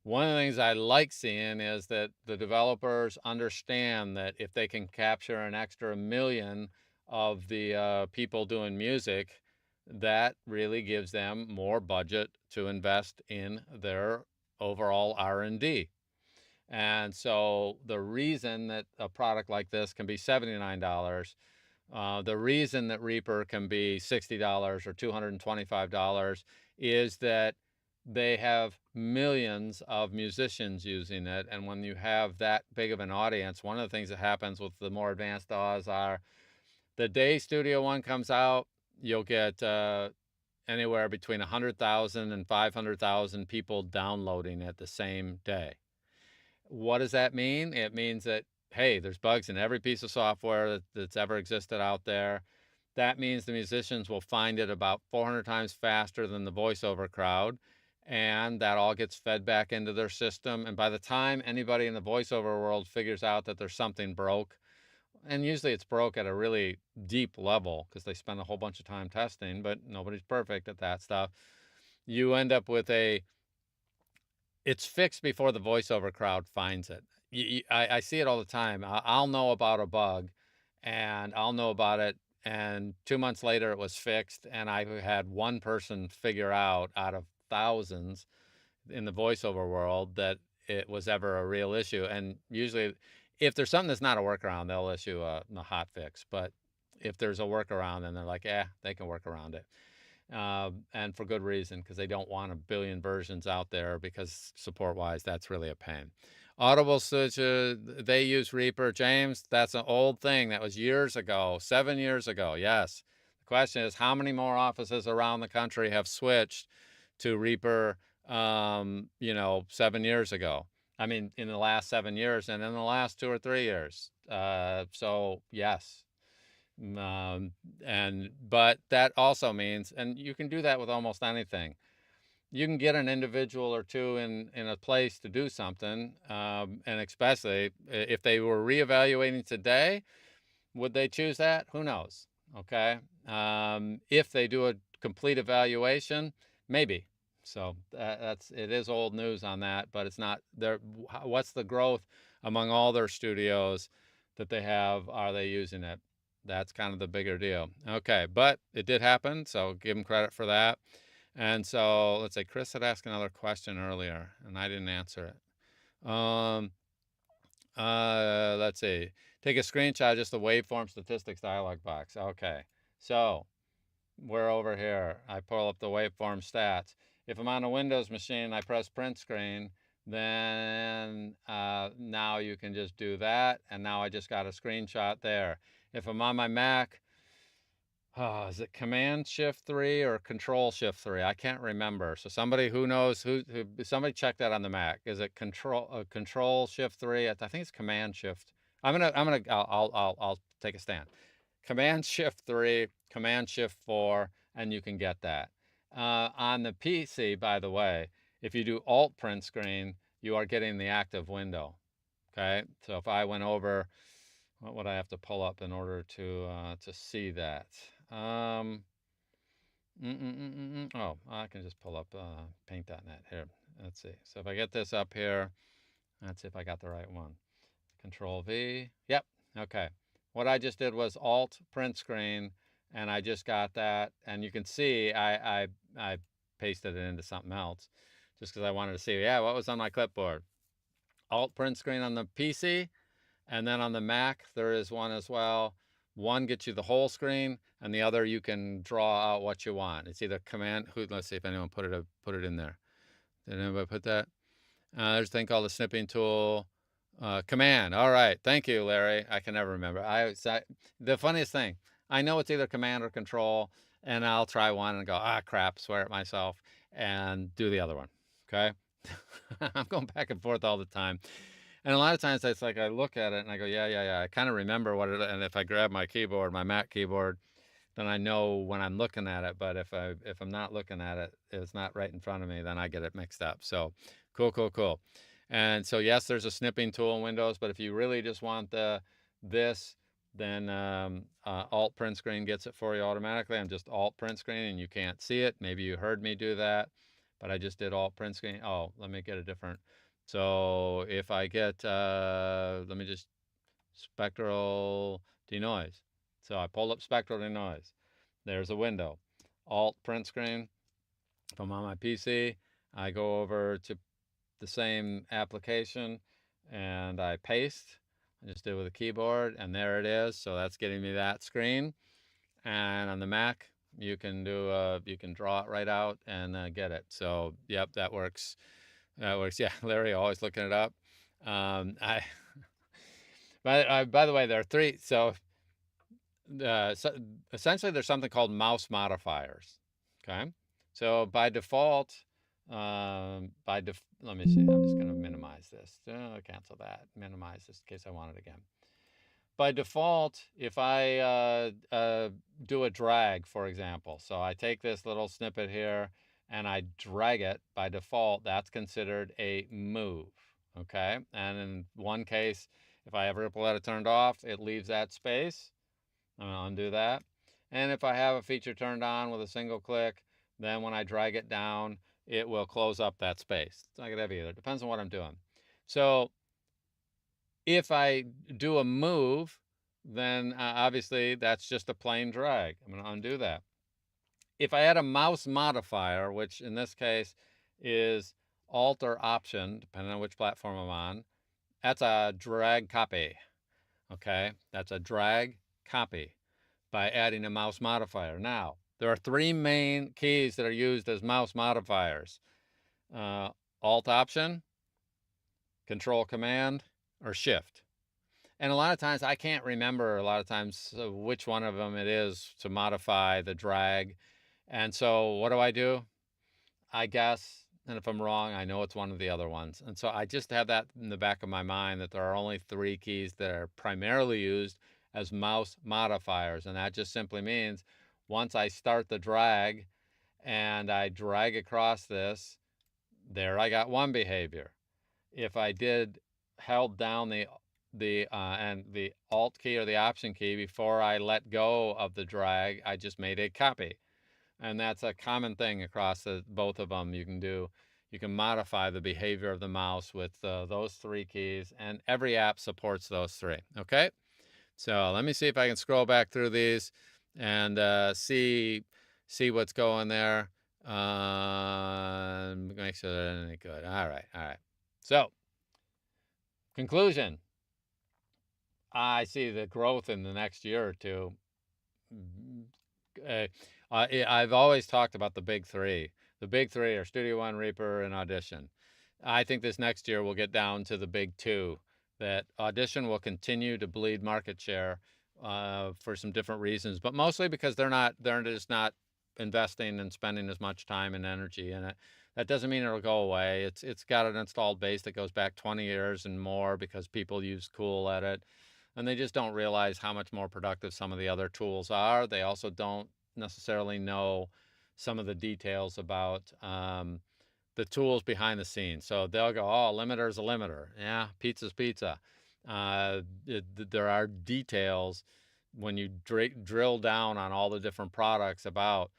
One of the things I like seeing is that the developers understand that if they can capture an extra million of the people doing music, that really gives them more budget to invest in their overall R&D. And so the reason that a product like this can be $79, the reason that Reaper can be $60 or $225 is that they have millions of musicians using it. And when you have that big of an audience, one of the things that happens with the more advanced DAWs are the day Studio One comes out, you'll get anywhere between 100,000 and 500,000 people downloading it the same day. What does that mean? It means that, hey, there's bugs in every piece of software that's ever existed out there. That means the musicians will find it about 400 times faster than the voiceover crowd. And that all gets fed back into their system. And by the time anybody in the voiceover world figures out that there's something broke, and usually it's broke at a really deep level because they spend a whole bunch of time testing, but nobody's perfect at that stuff. You end up with it's fixed before the voiceover crowd finds it. I see it all the time. I'll know about a bug and I'll know about it. And 2 months later, it was fixed. And I had one person figure out of thousands in the voiceover world that it was ever a real issue. And usually, if there's something that's not a workaround, they'll issue a hot fix. But if there's a workaround, then they're like, they can work around it. And for good reason, because they don't want a billion versions out there, because support-wise, that's really a pain. Audible switches, they use Reaper. James, that's an old thing. That was years ago, 7 years ago, yes. The question is, how many more offices around the country have switched to Reaper, 7 years ago? I mean, in the last 7 years and in the last 2 or 3 years. So, yes. But that also means, and you can do that with almost anything. You can get an individual or two in a place to do something, and especially if they were reevaluating today, would they choose that? Who knows? Okay. If they do a complete evaluation, maybe. So it is old news on that, but it's not there. What's the growth among all their studios that they have? Are they using it? That's kind of the bigger deal. Okay, but it did happen, so give them credit for that. And so let's say Chris had asked another question earlier, and I didn't answer it. Let's see. Take a screenshot of just the waveform statistics dialog box. Okay, so we're over here. I pull up the waveform stats. If I'm on a Windows machine, I press print screen, then now you can just do that, and now I just got a screenshot there. If I'm on my Mac, is it Command Shift 3 or Control Shift 3? I can't remember. So somebody who knows, somebody check that on the Mac. Is it Control Shift 3? I think it's Command Shift. I'll take a stand. Command Shift 3, Command Shift 4, and you can get that. On the PC, by the way, if you do Alt Print Screen, you are getting the active window. Okay, so if I went over, what would I have to pull up in order to see that? Oh, I can just pull up paint.net here. Let's see. So if I get this up here, let's see if I got the right one. Control V. Yep. Okay. What I just did was Alt Print Screen, and I just got that. And you can see I pasted it into something else just because I wanted to see, what was on my clipboard. Alt Print Screen on the PC, And then on the Mac, there is one as well. One gets you the whole screen, and the other you can draw out what you want. It's either command. Let's see if anyone put it in there. Did anybody put that? There's a thing called the snipping tool. Command. All right. Thank you, Larry. I can never remember. The funniest thing, I know it's either command or control, and I'll try one and go, crap, swear at myself, and do the other one. Okay. I'm going back and forth all the time. And a lot of times it's like I look at it and I go, yeah. I kind of remember what it, and if I grab my keyboard, my Mac keyboard, then I know when I'm looking at it. But if I'm not looking at it, if it's not right in front of me, then I get it mixed up. So cool. And so yes, there's a snipping tool in Windows, but if you really just want this, then Alt print screen gets it for you automatically. I'm just Alt print screen and you can't see it. Maybe you heard me do that, but I just did Alt print screen. Oh, let me get a different. So if I get, let me just spectral denoise. So I pull up spectral denoise. There's a window. Alt print screen. If I'm on my PC, I go over to the same application and I paste. I just did with a keyboard and there it is. So that's getting me that screen. And on the Mac, you can you can draw it right out and get it. So yep, that works. That works. Yeah, Larry, always looking it up. I by the way, there are three. So essentially there's something called mouse modifiers. Okay, so by default, let me see. I'm just going to minimize this. Cancel that. Minimize this in case I want it again. By default, if I do a drag, for example, so I take this little snippet here and I drag it, by default, that's considered a move. Okay, and in one case, if I have ripple edit turned off, it leaves that space. I'm going to undo that. And if I have a feature turned on with a single click, then when I drag it down, it will close up that space. It's not going to have either. It depends on what I'm doing. So if I do a move, then obviously that's just a plain drag. I'm going to undo that. If I add a mouse modifier, which in this case is Alt or Option, depending on which platform I'm on, that's a drag copy. Okay, that's a drag copy by adding a mouse modifier. Now, there are three main keys that are used as mouse modifiers. Alt Option, Control Command, or Shift. And a lot of times I can't remember which one of them it is to modify the drag. And so what do? I guess, and if I'm wrong, I know it's one of the other ones. And so I just have that in the back of my mind that there are only three keys that are primarily used as mouse modifiers. And that just simply means once I start the drag and I drag across this, there I got one behavior. If I held down the Alt key or the Option key before I let go of the drag, I just made a copy. And that's a common thing across both of them. You can modify the behavior of the mouse with those three keys, and every app supports those three. Okay, so let me see if I can scroll back through these and see what's going there. Make sure they're any good. All right. So conclusion. I see the growth in the next year or two. I've always talked about the big three. The big three are Studio One, Reaper, and Audition. I think this next year we'll get down to the big two. That Audition will continue to bleed market share for some different reasons, but mostly because they're just not investing and spending as much time and energy in it. That doesn't mean it'll go away. It's got an installed base that goes back 20 years and more because people use Cool Edit, and they just don't realize how much more productive some of the other tools are. They also don't necessarily know some of the details about the tools behind the scenes. So they'll go, oh, limiter's a limiter. Yeah, pizza's pizza. There are details when you drill down on all the different products about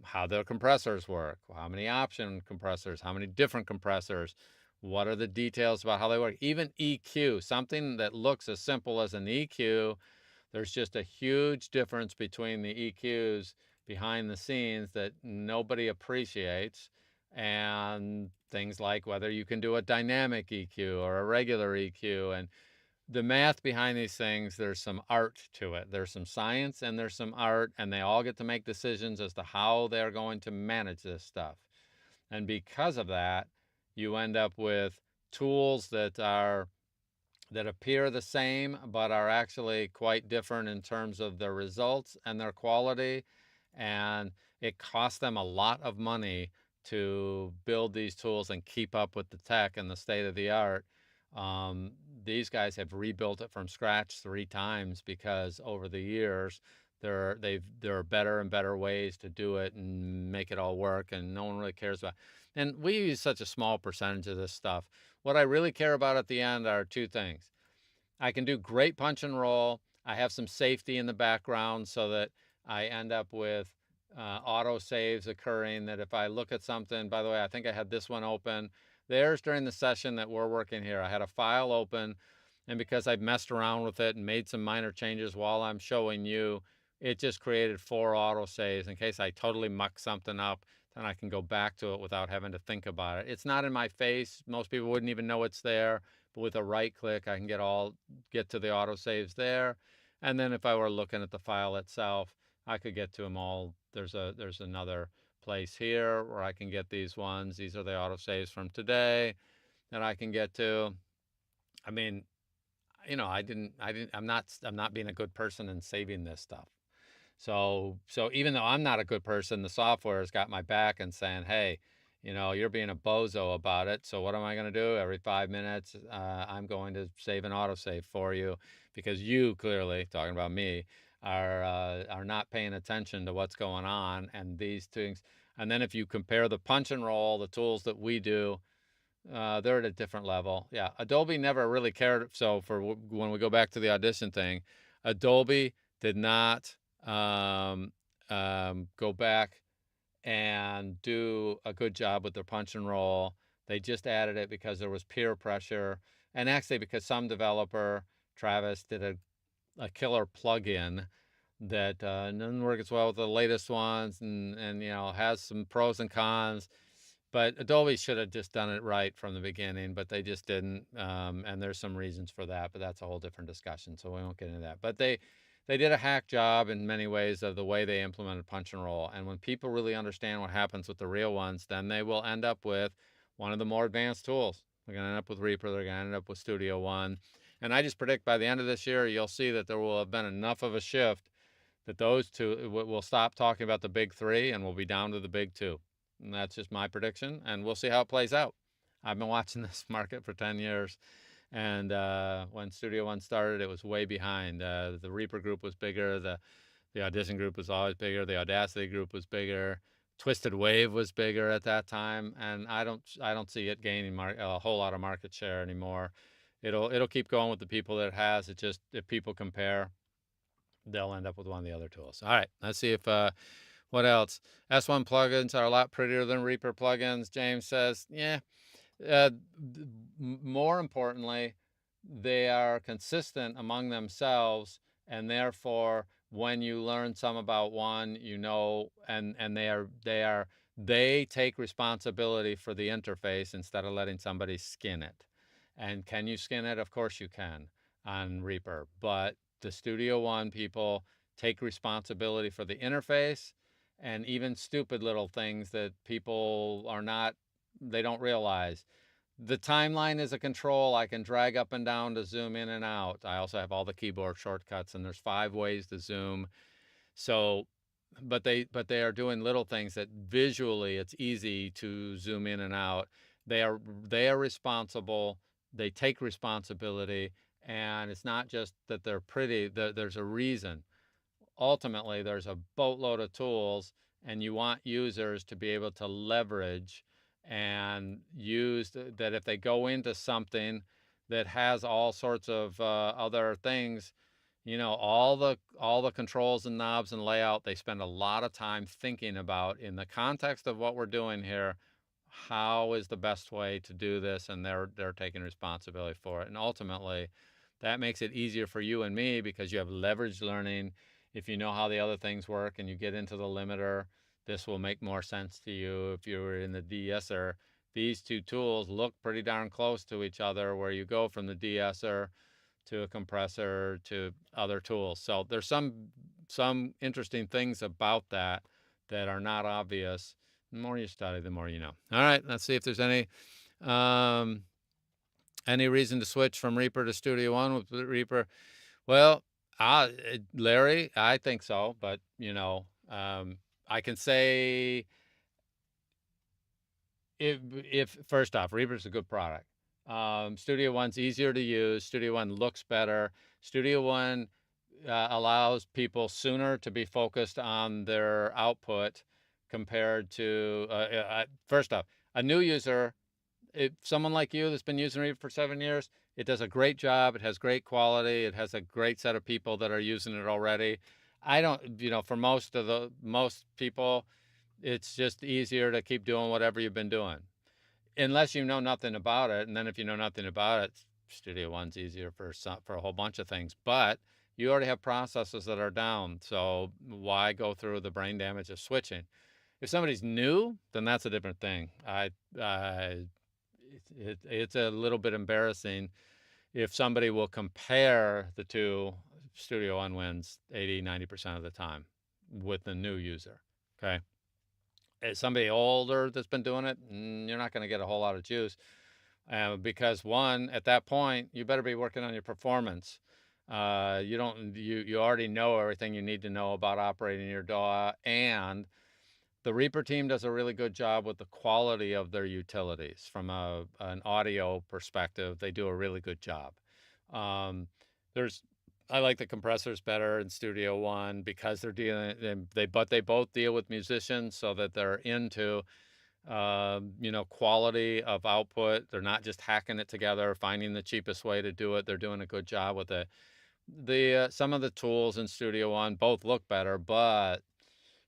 how their compressors work, how many option compressors, how many different compressors, what are the details about how they work. Even EQ, something that looks as simple as an EQ, there's just a huge difference between the EQs behind the scenes that nobody appreciates, and things like whether you can do a dynamic EQ or a regular EQ. And the math behind these things, there's some art to it. There's some science and there's some art, and they all get to make decisions as to how they're going to manage this stuff. And because of that, you end up with tools that appear the same but are actually quite different in terms of their results and their quality. And it costs them a lot of money to build these tools and keep up with the tech and the state of the art. Um, these guys have rebuilt it from scratch 3 times because over the years there are better and better ways to do it and make it all work, and no one really cares about it. And we use such a small percentage of this stuff. What I really care about at the end are 2 things. I can do great punch and roll. I have some safety in the background so that I end up with auto saves occurring, that if I look at something, by the way, I think I had this one open. There's during the session that we're working here. I had a file open, and because I've messed around with it and made some minor changes while I'm showing you, it just created 4 auto saves in case I totally muck something up. Then I can go back to it without having to think about it. It's not in my face. Most people wouldn't even know it's there. But with a right click, I can get to the autosaves there. And then if I were looking at the file itself, I could get to them all. There's another place here where I can get these ones. These are the autosaves from today that I can get to. I mean, I'm not being a good person and saving this stuff. So even though I'm not a good person, the software has got my back and saying, hey, you're being a bozo about it. So what am I going to do? Every 5 minutes, I'm going to save an autosave for you, because you clearly, talking about me, are not paying attention to what's going on and these things. And then if you compare the punch and roll, the tools that we do, they're at a different level. Yeah, Adobe never really cared. So for when we go back to the audition thing, Adobe did not go back and do a good job with their punch and roll. They just added it because there was peer pressure, and actually because some developer, Travis, did a killer plugin that doesn't work as well with the latest ones, and has some pros and cons. But Adobe should have just done it right from the beginning, but they just didn't. And there's some reasons for that, but that's a whole different discussion, so we won't get into that. But they did a hack job in many ways of the way they implemented punch and roll. And when people really understand what happens with the real ones, then they will end up with one of the more advanced tools. They're going to end up with Reaper. They're going to end up with Studio One. And I just predict by the end of this year, you'll see that there will have been enough of a shift that those two will stop talking about the big three and we'll be down to the big two. And that's just my prediction, and we'll see how it plays out. I've been watching this market for 10 years, and when Studio One started, it was way behind. The Reaper group was bigger. The Audition group was always bigger. The Audacity group was bigger. Twisted Wave was bigger at that time, and I don't see it gaining a whole lot of market share anymore. It'll keep going with the people that it has. It just, if people compare, they'll end up with one of the other tools. All right, let's see if what else? S1 plugins are a lot prettier than Reaper plugins, James says. Yeah. Uh, More importantly, they are consistent among themselves, and therefore, when you learn some about one, and they take responsibility for the interface instead of letting somebody skin it. And can you skin it? Of course you can on Reaper, but the Studio One people take responsibility for the interface, and even stupid little things that they don't realize. The timeline is a control. I can drag up and down to zoom in and out. I also have all the keyboard shortcuts, and there's 5 ways to zoom. So, but they are doing little things that visually it's easy to zoom in and out. They are responsible. They take responsibility, and it's not just that they're pretty. There's a reason. Ultimately, there's a boatload of tools, and you want users to be able to leverage and use that. If they go into something that has all sorts of other things, all the controls and knobs and layout, they spend a lot of time thinking about, in the context of what we're doing here, how is the best way to do this, and they're taking responsibility for it. And ultimately, that makes it easier for you and me, because you have leveraged learning. If you know how the other things work and you get into the limiter, this will make more sense to you. If you were in the de-esser, these two tools look pretty darn close to each other, where you go from the de-esser to a compressor to other tools. So there's some interesting things about that that are not obvious. The more you study, the more you know. All right, let's see if there's um, any reason to switch from Reaper to Studio One with Reaper. Well, Larry, I think so, but I can say if first off, Reaper's a good product. Studio One's easier to use. Studio One looks better. Studio One allows people sooner to be focused on their output compared to first off, a new user. If someone like you that's been using Reaper for 7 years, it does a great job. It has great quality. It has a great set of people that are using it already. I don't, for most people, it's just easier to keep doing whatever you've been doing, unless you know nothing about it. And then if you know nothing about it, Studio One's easier for a whole bunch of things. But you already have processes that are down, so why go through the brain damage of switching? If somebody's new, then that's a different thing. It's a little bit embarrassing if somebody will compare the two. Studio One wins 80-90% of the time with the new user. Okay. As somebody older that's been doing it, you're not going to get a whole lot of juice because one, at that point, you better be working on your performance. You already know everything you need to know about operating your DAW, and the Reaper team does a really good job with the quality of their utilities. From an audio perspective, they do a really good job. I like the compressors better in Studio One because they both deal with musicians, so that they're into quality of output. They're not just hacking it together, finding the cheapest way to do it. They're doing a good job with it. Some of the tools in Studio One both look better, but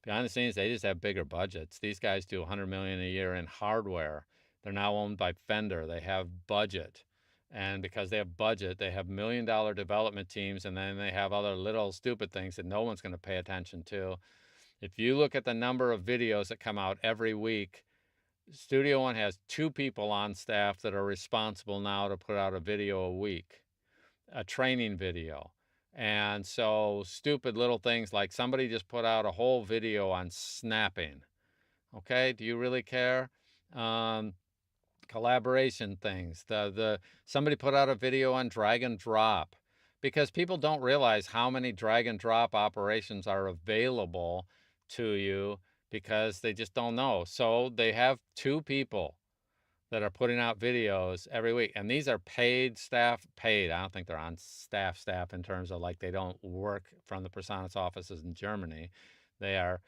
behind the scenes, they just have bigger budgets. These guys do $100 million a year in hardware. They're now owned by Fender. They have budget. And because they have budget, they have $1 million development teams, and then they have other little stupid things that no one's going to pay attention to. If you look at the number of videos that come out every week, Studio One has 2 people on staff that are responsible now to put out a video a week, a training video. And so stupid little things like somebody just put out a whole video on snapping. Okay, do you really care? Collaboration things. Somebody put out a video on drag and drop, because people don't realize how many drag and drop operations are available to you because they just don't know. So they have 2 people that are putting out videos every week, and these are paid staff. I don't think they're on staff in terms of like they don't work from the Personas offices in Germany. They are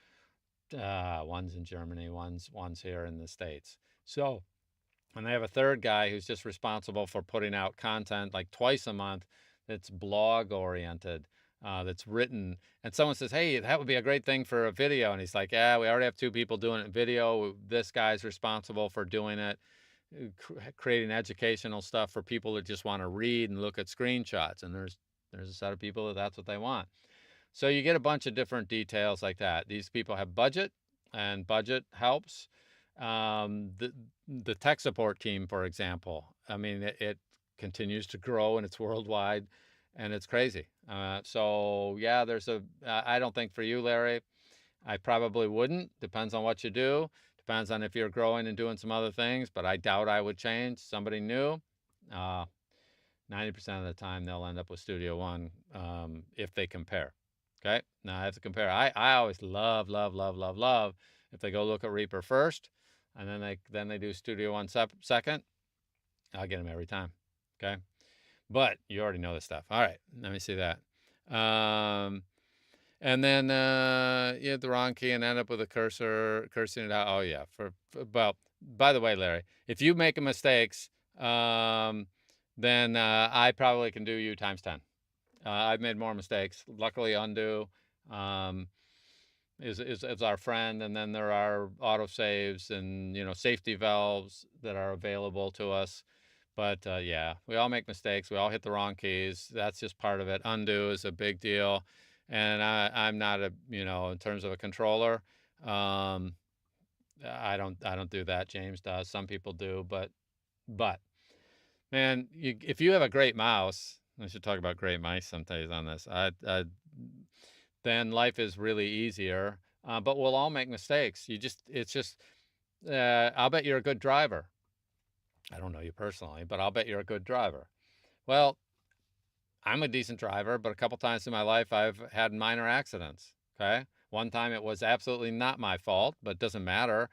one's in Germany, one's here in the States. So, and they have a third guy who's just responsible for putting out content like twice a month that's blog oriented, that's written. And someone says, hey, that would be a great thing for a video. And he's like, yeah, we already have 2 people doing it in video. This guy's responsible for doing it, creating educational stuff for people that just want to read and look at screenshots. And there's a set of people that's what they want. So you get a bunch of different details like that. These people have budget, and budget helps. The tech support team, for example, I mean, it continues to grow, and it's worldwide, and it's crazy. So yeah, I don't think for you, Larry, I probably wouldn't. Depends on what you do. Depends on if you're growing and doing some other things, but I doubt I would change. Somebody new, 90% of the time they'll end up with Studio One if they compare. Okay, now I have to compare. I always love if they go look at Reaper first, and then they do Studio One second. I'll get them every time. Okay, but you already know this stuff. All right, let me see that. And then you hit the wrong key and end up with a cursing it out. Oh yeah, well, by the way, Larry, if you make mistakes, then I probably can do you times 10. I've made more mistakes. Luckily, Undo is our friend, and then there are autosaves and safety valves that are available to us. But yeah, we all make mistakes. We all hit the wrong keys. That's just part of it. Undo is a big deal, and I'm not in terms of a controller. I don't do that. James does. Some people do, but man, if you have a great mouse, I should talk about great mice sometimes on this. Then life is really easier. But we'll all make mistakes. It's just, I'll bet you're a good driver. I don't know you personally, but I'll bet you're a good driver. Well, I'm a decent driver, but a couple times in my life I've had minor accidents. Okay. One time it was absolutely not my fault, but it doesn't matter.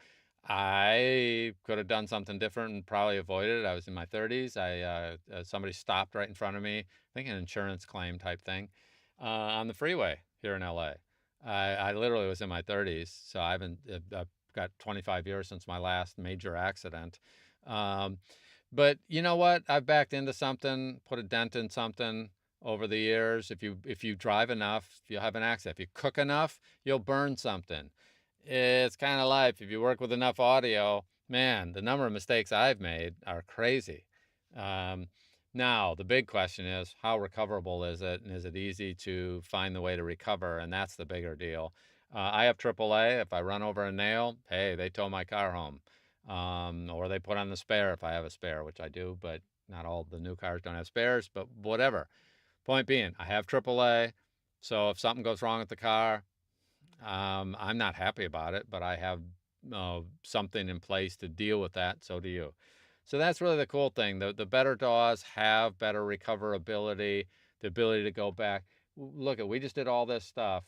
I could have done something different and probably avoided it. I was in my 30s. Somebody stopped right in front of me, I think an insurance claim type thing, on the freeway here in LA. I literally was in my 30s, so I've got 25 years since my last major accident. Um, but you know what? I've backed into something, put a dent in something over the years. If you drive enough, you'll have an accident. If you cook enough, you'll burn something. It's kind of life. If you work with enough audio, man, the number of mistakes I've made are crazy. Um, Now, the big question is, how recoverable is it? And is it easy to find the way to recover? And that's the bigger deal. I have AAA. If I run over a nail, hey, they tow my car home. Or they put on the spare if I have a spare, which I do, but not all the new cars don't have spares, but whatever. Point being, I have AAA. So if something goes wrong with the car, I'm not happy about it, but I have something in place to deal with that. So do you. So that's really the cool thing. The better DAWs have better recoverability, the ability to go back. Look, we just did all this stuff.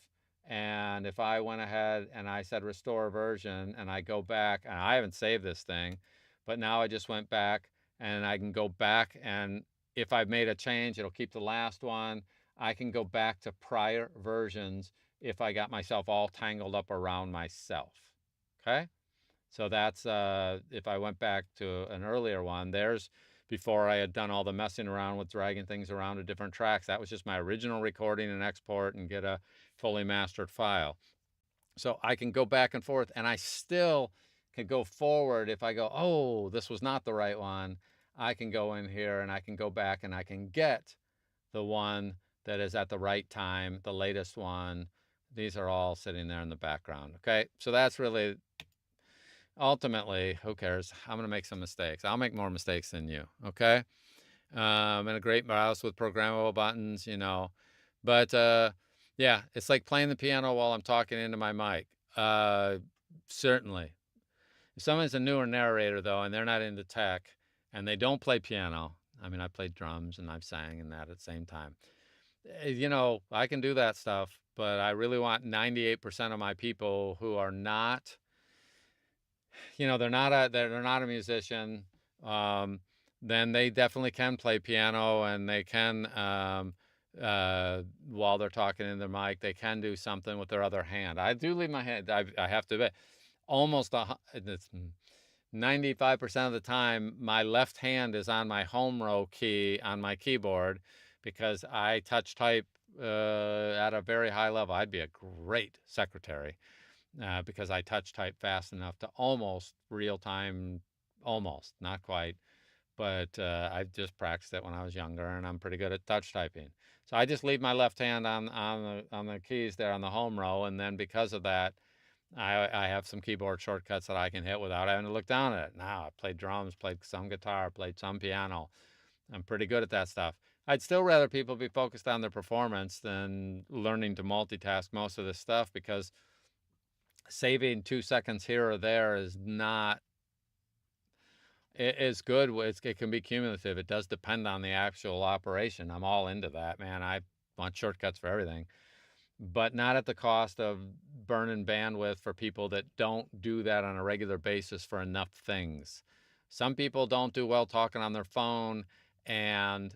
And if I went ahead and I said restore version and I go back, and I haven't saved this thing, but now I just went back and I can go back, and if I've made a change, it'll keep the last one. I can go back to prior versions if I got myself all tangled up around myself. Okay? So that's if I went back to an earlier one, there's before I had done all the messing around with dragging things around to different tracks. That was just my original recording and export and get a fully mastered file. So I can go back and forth, and I still can go forward. If I go, oh, this was not the right one, I can go in here and I can go back and I can get the one that is at the right time, the latest one. These are all sitting there in the background. Okay, so that's really, ultimately, who cares? I'm going to make some mistakes. I'll make more mistakes than you. Okay, and a great mouse with programmable buttons, but yeah, it's like playing the piano while I'm talking into my mic. Certainly, if someone's a newer narrator though, and they're not into tech, and they don't play piano, I mean, I played drums and I've sang and that at the same time. I can do that stuff, but I really want 98% of my people who are not, they're not a musician. Um, then they definitely can play piano, and they can, while they're talking in their mic, they can do something with their other hand. I do leave my hand. I have to admit, almost it's 95% of the time, my left hand is on my home row key on my keyboard because I touch type at a very high level. I'd be a great secretary because I touch type fast enough to almost real time, almost, not quite, but I've just practiced it when I was younger, and I'm pretty good at touch typing. So I just leave my left hand on the keys there on the home row, and then because of that, I have some keyboard shortcuts that I can hit without having to look down at it. Now, I played drums, played some guitar, played some piano. I'm pretty good at that stuff. I'd still rather people be focused on their performance than learning to multitask most of this stuff, because saving 2 seconds here or there is not, it is good. It can be cumulative. It does depend on the actual operation. I'm all into that, man. I want shortcuts for everything, but not at the cost of burning bandwidth for people that don't do that on a regular basis for enough things. Some people don't do well talking on their phone and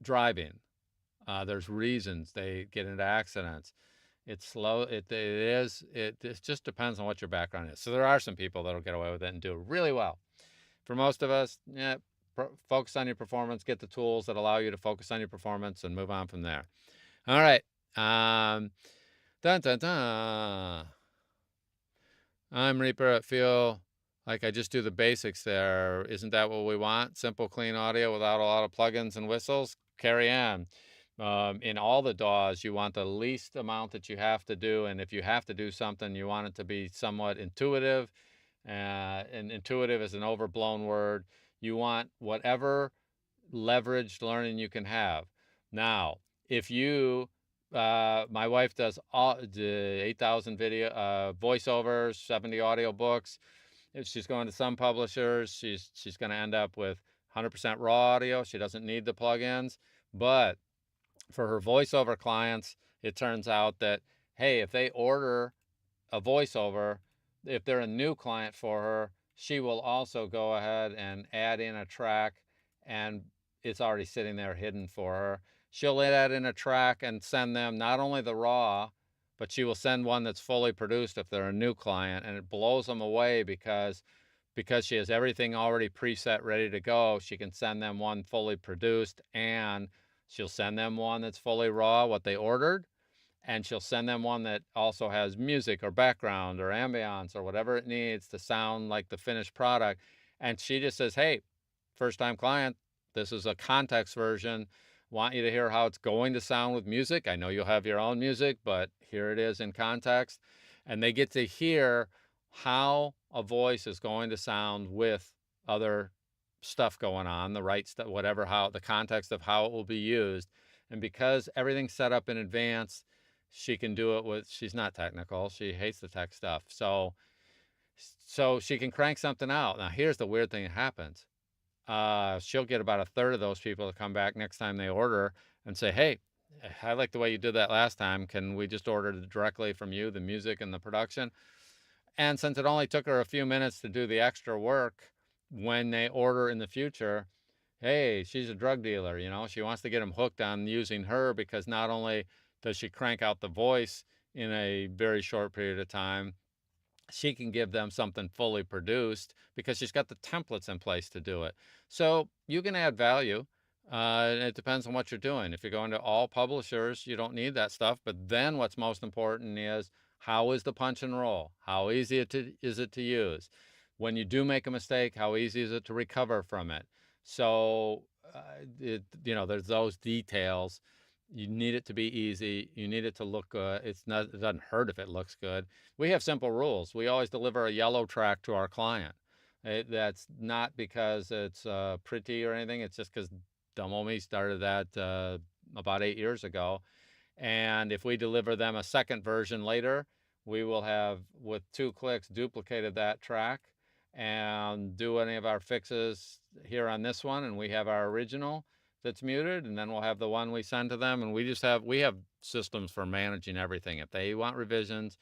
driving. There's reasons they get into accidents. It's slow. It just depends on what your background is. So there are some people that'll get away with it and do really well. For most of us, yeah, focus on your performance, get the tools that allow you to focus on your performance, and move on from there. All right. Dun, dun, dun. I'm Reaper. I feel like I just do the basics there. Isn't that what we want? Simple, clean audio without a lot of plugins and whistles? Carry on. In all the DAWs, you want the least amount that you have to do. And if you have to do something, you want it to be somewhat intuitive. And intuitive is an overblown word. You want whatever leveraged learning you can have. Now, if you, my wife does all the 8,000 video voiceovers, 70 audiobooks. If she's going to some publishers, she's going to end up with 100% raw audio. She doesn't need the plugins. But for her voiceover clients, it turns out that, hey, if they order a voiceover, if they're a new client for her, she will also go ahead and add in a track, and it's already sitting there hidden for her. She'll add in a track and send them not only the raw, but she will send one that's fully produced if they're a new client, and it blows them away because she has everything already preset ready to go. She can send them one fully produced, and she'll send them one that's fully raw, what they ordered, and she'll send them one that also has music or background or ambience or whatever it needs to sound like the finished product. And she just says, hey, first time client, this is a context version. Want you to hear how it's going to sound with music. I know you'll have your own music, but here it is in context. And they get to hear how a voice is going to sound with other stuff going on, the right stuff, whatever, how the context of how it will be used. And because everything's set up in advance, she can do it with, she's not technical. She hates the tech stuff. So she can crank something out. Now, here's the weird thing that happens. She'll get about a third of those people to come back next time they order and say, hey, I like the way you did that last time. Can we just order directly from you, the music and the production? And since it only took her a few minutes to do the extra work, when they order in the future, hey, she's a drug dealer, she wants to get them hooked on using her, because not only does she crank out the voice in a very short period of time, she can give them something fully produced because she's got the templates in place to do it. So you can add value. It depends on what you're doing. If you're going to all publishers, you don't need that stuff. But then what's most important is, how is the punch and roll? How easy is it to use? When you do make a mistake, how easy is it to recover from it? So, there's those details. You need it to be easy. You need it to look good. It doesn't hurt if it looks good. We have simple rules. We always deliver a yellow track to our client. That's not because it's pretty or anything. It's just because Dumbo Me started that about 8 years ago. And if we deliver them a second version later, we will have, with 2 clicks, duplicated that track and do any of our fixes here on this one. And we have our original that's muted, and then we'll have the one we send to them. And we have systems for managing everything. If they want revisions,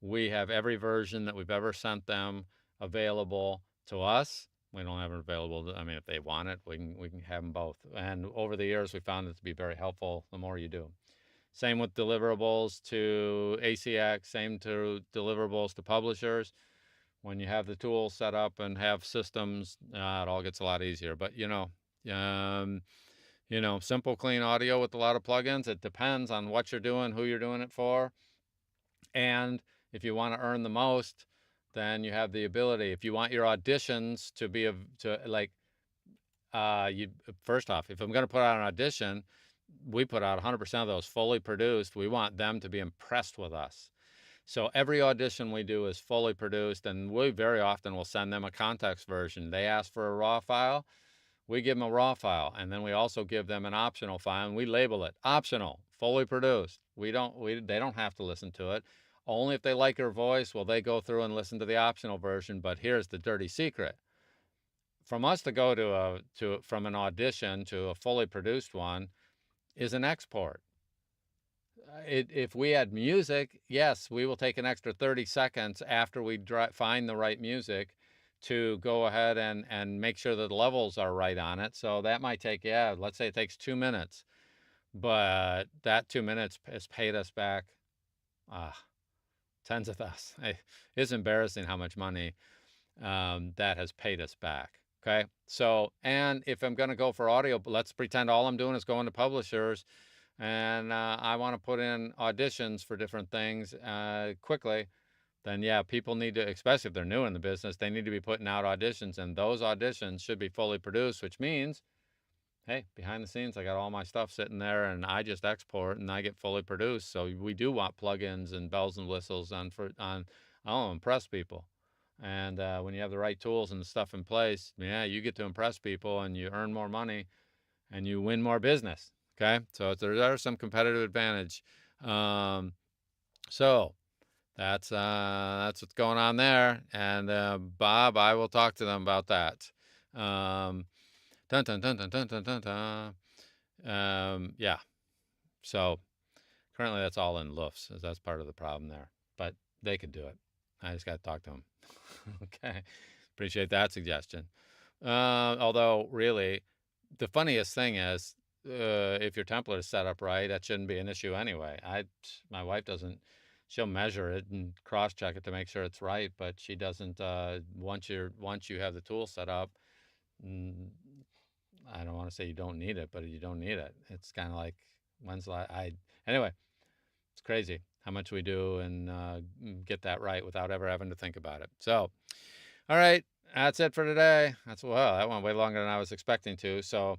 we have every version that we've ever sent them available to us. We don't have it available. If they want it, we can have them both. And over the years, we found it to be very helpful the more you do. Same with deliverables to ACX, same to deliverables to publishers. When you have the tools set up and have systems, it all gets a lot easier. But simple, clean audio with a lot of plugins. It depends on what you're doing, who you're doing it for. And if you want to earn the most, then you have the ability. If you want your auditions to be first off, if I'm going to put out an audition, we put out 100% of those fully produced. We want them to be impressed with us. So every audition we do is fully produced, and we very often will send them a context version. They ask for a raw file, we give them a raw file, and then we also give them an optional file, and we label it optional, fully produced. They don't have to listen to it. Only if they like your voice will they go through and listen to the optional version. But here's the dirty secret. From us to go from an audition to a fully produced one is an export. If we add music, yes, we will take an extra 30 seconds after we find the right music to go ahead and make sure that the levels are right on it. So that might take, let's say it takes 2 minutes, but that 2 minutes has paid us back tens of thousands. It's embarrassing how much money that has paid us back. Okay. So, and if I'm going to go for audio, let's pretend all I'm doing is going to publishers, and I want to put in auditions for different things quickly, then people need to, especially if they're new in the business, they need to be putting out auditions, and those auditions should be fully produced, which means, hey, behind the scenes, I got all my stuff sitting there, and I just export and I get fully produced. So we do want plugins and bells and whistles I want to impress people. And when you have the right tools and the stuff in place, you get to impress people, and you earn more money, and you win more business. Okay, so there are some competitive advantage. So that's what's going on there. And Bob, I will talk to them about that. Dun dun dun dun dun dun dun dun. Yeah. So currently that's all in loofs, as that's part of the problem there. But they could do it. I just got to talk to them. Okay. Appreciate that suggestion. Although really, the funniest thing is, if your template is set up right, that shouldn't be an issue anyway. My wife doesn't. She'll measure it and cross-check it to make sure it's right, but she doesn't. Once you have the tool set up, mm, I don't want to say you don't need it, but you don't need it. It's kind of like anyway. It's crazy how much we do and get that right without ever having to think about it. So, all right, that's it for today. That went way longer than I was expecting to. So,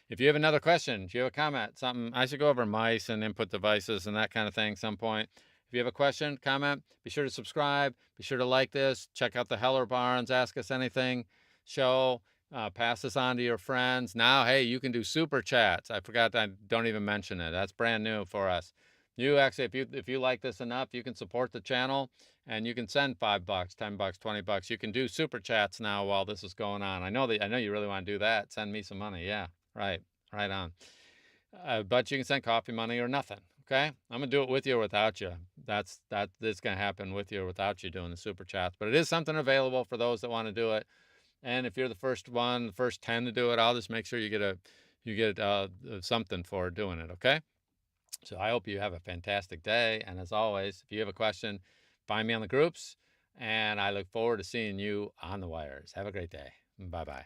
if you have another question, if you have a comment, something, I should go over mice and input devices and that kind of thing some point. If you have a question, comment, be sure to subscribe. Be sure to like this. Check out the Heller Baarns Ask Us Anything show. Pass this on to your friends. Now, hey, you can do super chats. I forgot, I don't even mention it. That's brand new for us. You actually, if you like this enough, you can support the channel and you can send $5, $10, $20. You can do super chats now while this is going on. I know you really want to do that. Send me some money. Yeah, right on. But you can send coffee money or nothing. Okay, I'm gonna do it with you or without you. That's gonna happen with you or without you doing the super chats. But it is something available for those that want to do it. And if you're the first 10 to do it, I'll just make sure you get something for doing it. Okay. So I hope you have a fantastic day. And as always, if you have a question, find me on the groups. And I look forward to seeing you on the wires. Have a great day. Bye-bye.